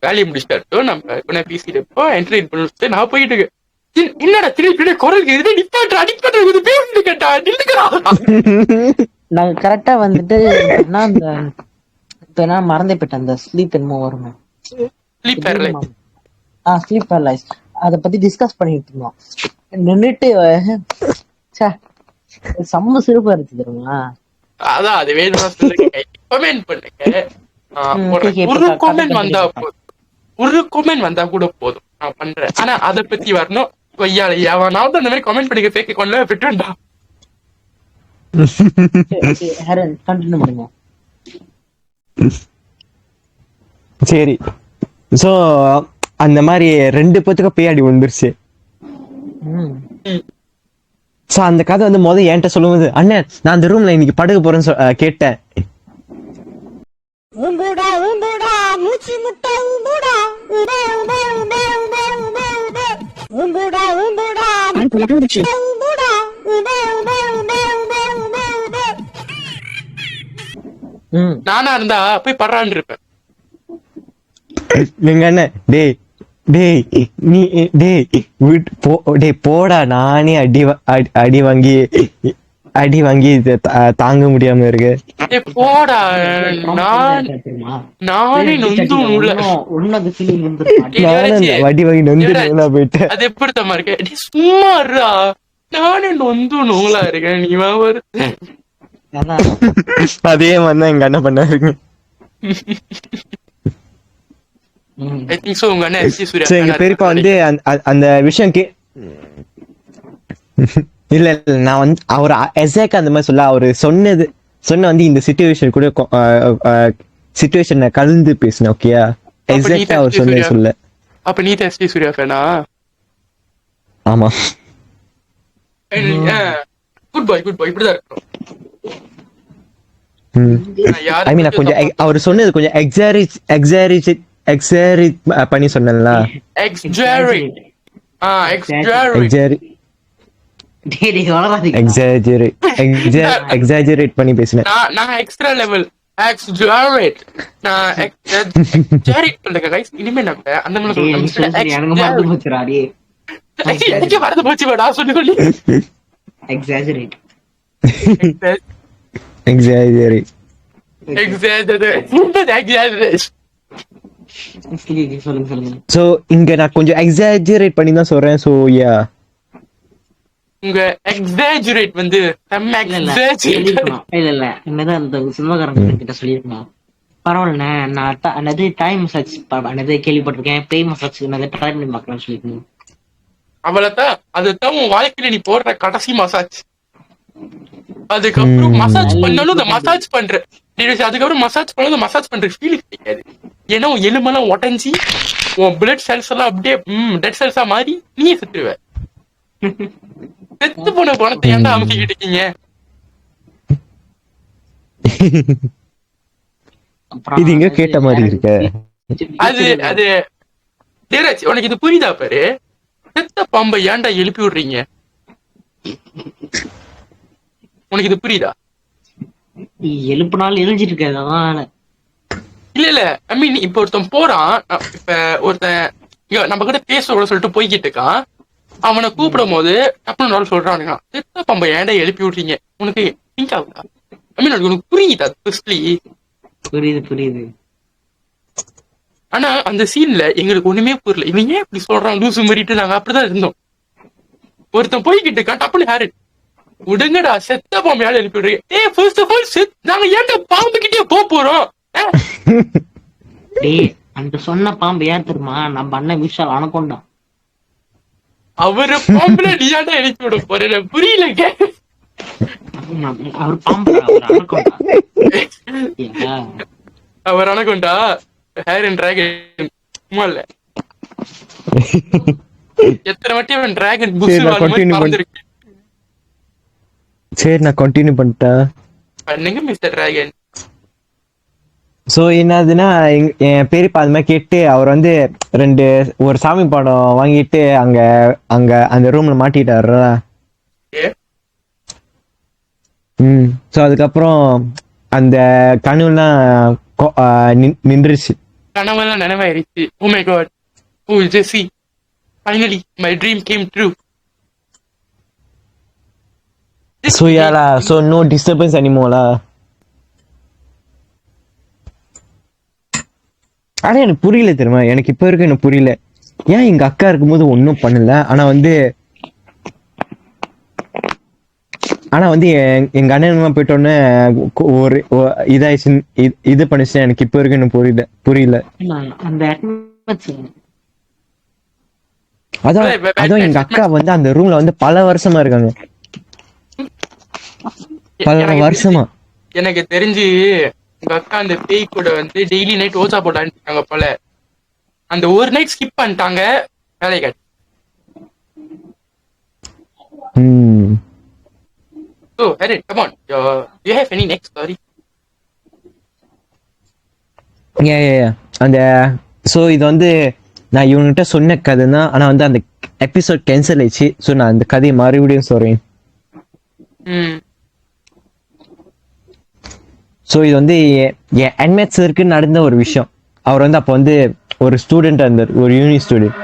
வேலையை முடிச்சுட்டாரு, நம்ம பேசிட்டு இருப்போம் என்டர்டெயின் பண்ணிட்டு நான் போயிட்டு இருக்கேன். என்னடா திருப்பி குரல் நிப்பாட்டு அடிப்பட்டு பேசிட்டு கேட்டா நின்னுக்கிறா. நாங்க கரெக்டா வந்துட்டு அந்த இப்ப என்ன மறந்தே போயிட்டேன், அந்த ஸ்லீப் என்னமோ வருமே, ஸ்லீப் பேரலைஸ் அத பத்தி டிஸ்கஸ் பண்ணிட்டு இருந்தோம். நின்னுட்டு செம்ம சிறப்பா இருக்கு தெரியுமா? அதான் அது வேணுமா சொல்லுங்க, கமெண்ட் பண்ணுங்க. ஒரு கமெண்ட் வந்தா கூட போதும், நான் பண்றேன். ஆனா அத பத்தி வரணும். கொய்யால எவனாவது அந்த மாதிரி கமெண்ட் பண்ணிக்க பேக்க கொள்ள விட்டுண்டா. சரி சோ அந்த மாதிரி 2 பேத்துக்கும் பேயாடி வந்துருச்சு. சோ அந்த கதை வந்து முதல்ல என்கிட்ட சொல்லும்போது, அண்ணன் நான் அந்த ரூம்ல இன்னைக்கு படுக்க போறேன்னு கேட்டேன். நானா இருந்தா போய் படுறான்னு இருப்பேன். எங்க அண்ணன் டேய் போடா, நானே அடி வாங்கி தாங்க முடியாம இருக்கு. போடா நானே நொந்து வடி வாங்கி நொந்து நூலா போயிட்டேன். அது எப்படி தம்மா இருக்க? சும்மா இருடா, நானே நொந்து நூலா இருக்கேன். நீ அதே மாதிரிதான் எங்க அண்ணன் பண்ணாருங்க. எங்க பெரியப்பா வந்து அந்த விஷயம் இல்ல நான் வந்து அவர் எக்ஸாக்டா அந்த மாதிரி சொல்ல, அவரு சொன்ன வந்து இந்த சிச்சுவேஷன் கூட சிச்சுவேஷனை கலந்து பேசினேன். ஓகேயா? எக்ஸாக்டா அவர் சொல்ல. அப்ப நீ எஸ்டி சூர்யா ஃபேனா? ஆமா. குட் பாய் இப்படிதான் இருக்கணும். ஐ மீன் கொஞ்சம் அவர் சொன்னது கொஞ்சம் எக்ஸாரிட் பண்ணி சொன்னல. எக்ஸாஜரேட் பண்ணி பேசினேன். நான் எக்ஸ்ட்ரா லெவல் எக்ஸாஜரேட் பண்ணுங்க गाइस. இனிமே நம்ம அந்த மாதிரி சொல்றோம். எனக்கு மறந்து போச்சுடா டேய். எனக்கு மறந்து போச்சு டா சொல்லி எக்ஸாஜரேட் சோ இங்க நான் கொஞ்சம் எக்ஸாஜரேட் பண்ணி தான் சொல்றேன். சோ யா உங்க எக்ஸாஜரேட் வந்து இல்ல என்னதான் அந்த சினிமாக்காரங்க கிட்ட சொல்லிருக்கணும். பரவாயில்ல நான் டைம் மசாஜ் கேள்விப்பட்டிருக்கேன், பேய் மசாஜ் ட்ரை பண்ணி பார்க்கலாம்னு சொல்லிருக்கேன். அவ்வளவுதான். அதுதான் உன் வாழ்க்கையில நீ போடுற கடைசி மசாஜ். அதுக்கப்புறம் மசாஜ் பண்ணாலும் இந்த மசாஜ் பண்ற அதுக்கப்புறம் மசாஜ் பண்ணாலும் மசாஜ் பண்ற ஃபீல் கிடைக்காது. ஏன்னா உன் எலும்பெல்லாம் உடஞ்சி உன் பிளட் செல்ஸ் எல்லாம் அப்படியே டெட் செல்ஸா மாறி நீயே செத்துருவ. செத்து போன பணத்தை ஏன்டா அமுக்கிட்டு இருக்கீங்க? இது எங்க கேட்ட மாதிரி இருக்க. அது அது தேராச்சு. உனக்கு இது புரியுதா பாரு? செத்த பாம்பை ஏன்டா எழுப்பி விடுறீங்க? உனக்கு இது புரியுதா? எழுப்புனாலும் எழுஞ்சிட்டு இருக்காது. அதான் இல்ல ஐ மீன் இப்ப ஒருத்தன் போறான், இப்ப ஒருத்தன் நம்ம கிட்ட பேச சொல்லிட்டு போய்கிட்டு இருக்கான். அவனை கூப்பிடும் போது டப்புனு சொல்றானுங்க, செத்த பாம்பை ஏன்டா எழுப்பி விடுறீங்க? உனக்கு திங்க் ஆகுதா? ஐ மீன் உனக்கு புரியுதா? புரியுது. ஆனா அந்த சீன்ல எங்களுக்கு ஒண்ணுமே புரியல. இவன் ஏன் இப்படி சொல்றான் லூசு மாறிட்டு? நாங்க அப்படிதான் இருந்தோம். ஒருத்தன் போய்கிட்டு இருக்கான், டப்புனு ஹாரு விடுங்கடா செத்த பாம்பு யாரும் எழுப்பி விடுறீங்க. ஏய் ஃபர்ஸ்ட் ஆஃப் ஆல் நாங்க ஏன்டா பாம்பு கிட்டே போறோம்? அந்த சொன்ன பாம்பு யார் தெரியுமா? நம்ம அண்ணன் விஷால் அனகொண்டா. அவரு பாம்புல நீ ஏன்டா எழுப்பி விட போற? புரியல. அவர் பாம்பு, அவர் அனகொண்டா ஹேர் அண்ட் டிராகன் சும்மா இல்ல. எத்தனை வாட்டி அவன் டிராகன் புக்ஸ் சரி நான் கண்டினியூ பண்ணிட்டேன். பண்ணுங்க மிஸ்டர் டிராகன். ஸோ என்னதுன்னா என் பெரியப்பா அது மாதிரி கேட்டு அவர் வந்து ஒரு சாமி படம் வாங்கிட்டு அங்க அந்த ரூம்ல மாட்டிட்டாரு. ஸோ அதுக்கப்புறம் அந்த கனவுலாம் நின்றுச்சு. கனவெல்லாம் நினைவாயிருச்சு. Oh my God, oh Jessie, finally my dream came true. So yeah lah, so no disturbance anymore lah. ஆனா எனக்கு புரியல தெரியுமா, எனக்கு இப்ப வரைக்கும் எனக்கு புரியல ஏன் எங்க அக்கா இருக்கும்போது ஒன்னும் பண்ணல, ஆனா வந்து எங்க அண்ணன் போயிட்டோன்னு ஒரு இதாயிடுச்சு, இது பண்ணிச்சு. எனக்கு இப்ப வரைக்கும் எனக்கு புரியல. அதான் எங்க அக்கா வந்து அந்த ரூம்ல வந்து பல வருஷமா இருக்காங்க. எனக்கு தெரிஞ்சு உங்க அக்கா அந்த பேய் கூட வந்து டெய்லி நைட் ஓசா போட்டாங்க போல. அந்த ஒரு நைட் ஸ்கிப் பண்ணிட்டாங்க, வேலை காட்டு. So, Harry, come on. Do you have any next story? Yeah. அந்த ஸோ இது வந்து நான் இவன்கிட்ட சொன்ன கதை தான். ஆனா வந்து அந்த எபிசோட் கேன்சல் ஆயிடுச்சு. ஸோ நான் அந்த கதையை மறுபடியும் சொல்றேன். ஸோ இது வந்து என் என்மேட் சருக்கு நடந்த ஒரு விஷயம். அவர் வந்து அப்போ வந்து ஒரு ஸ்டூடெண்டா இருந்தார், ஒரு யூனி ஸ்டூடெண்ட்.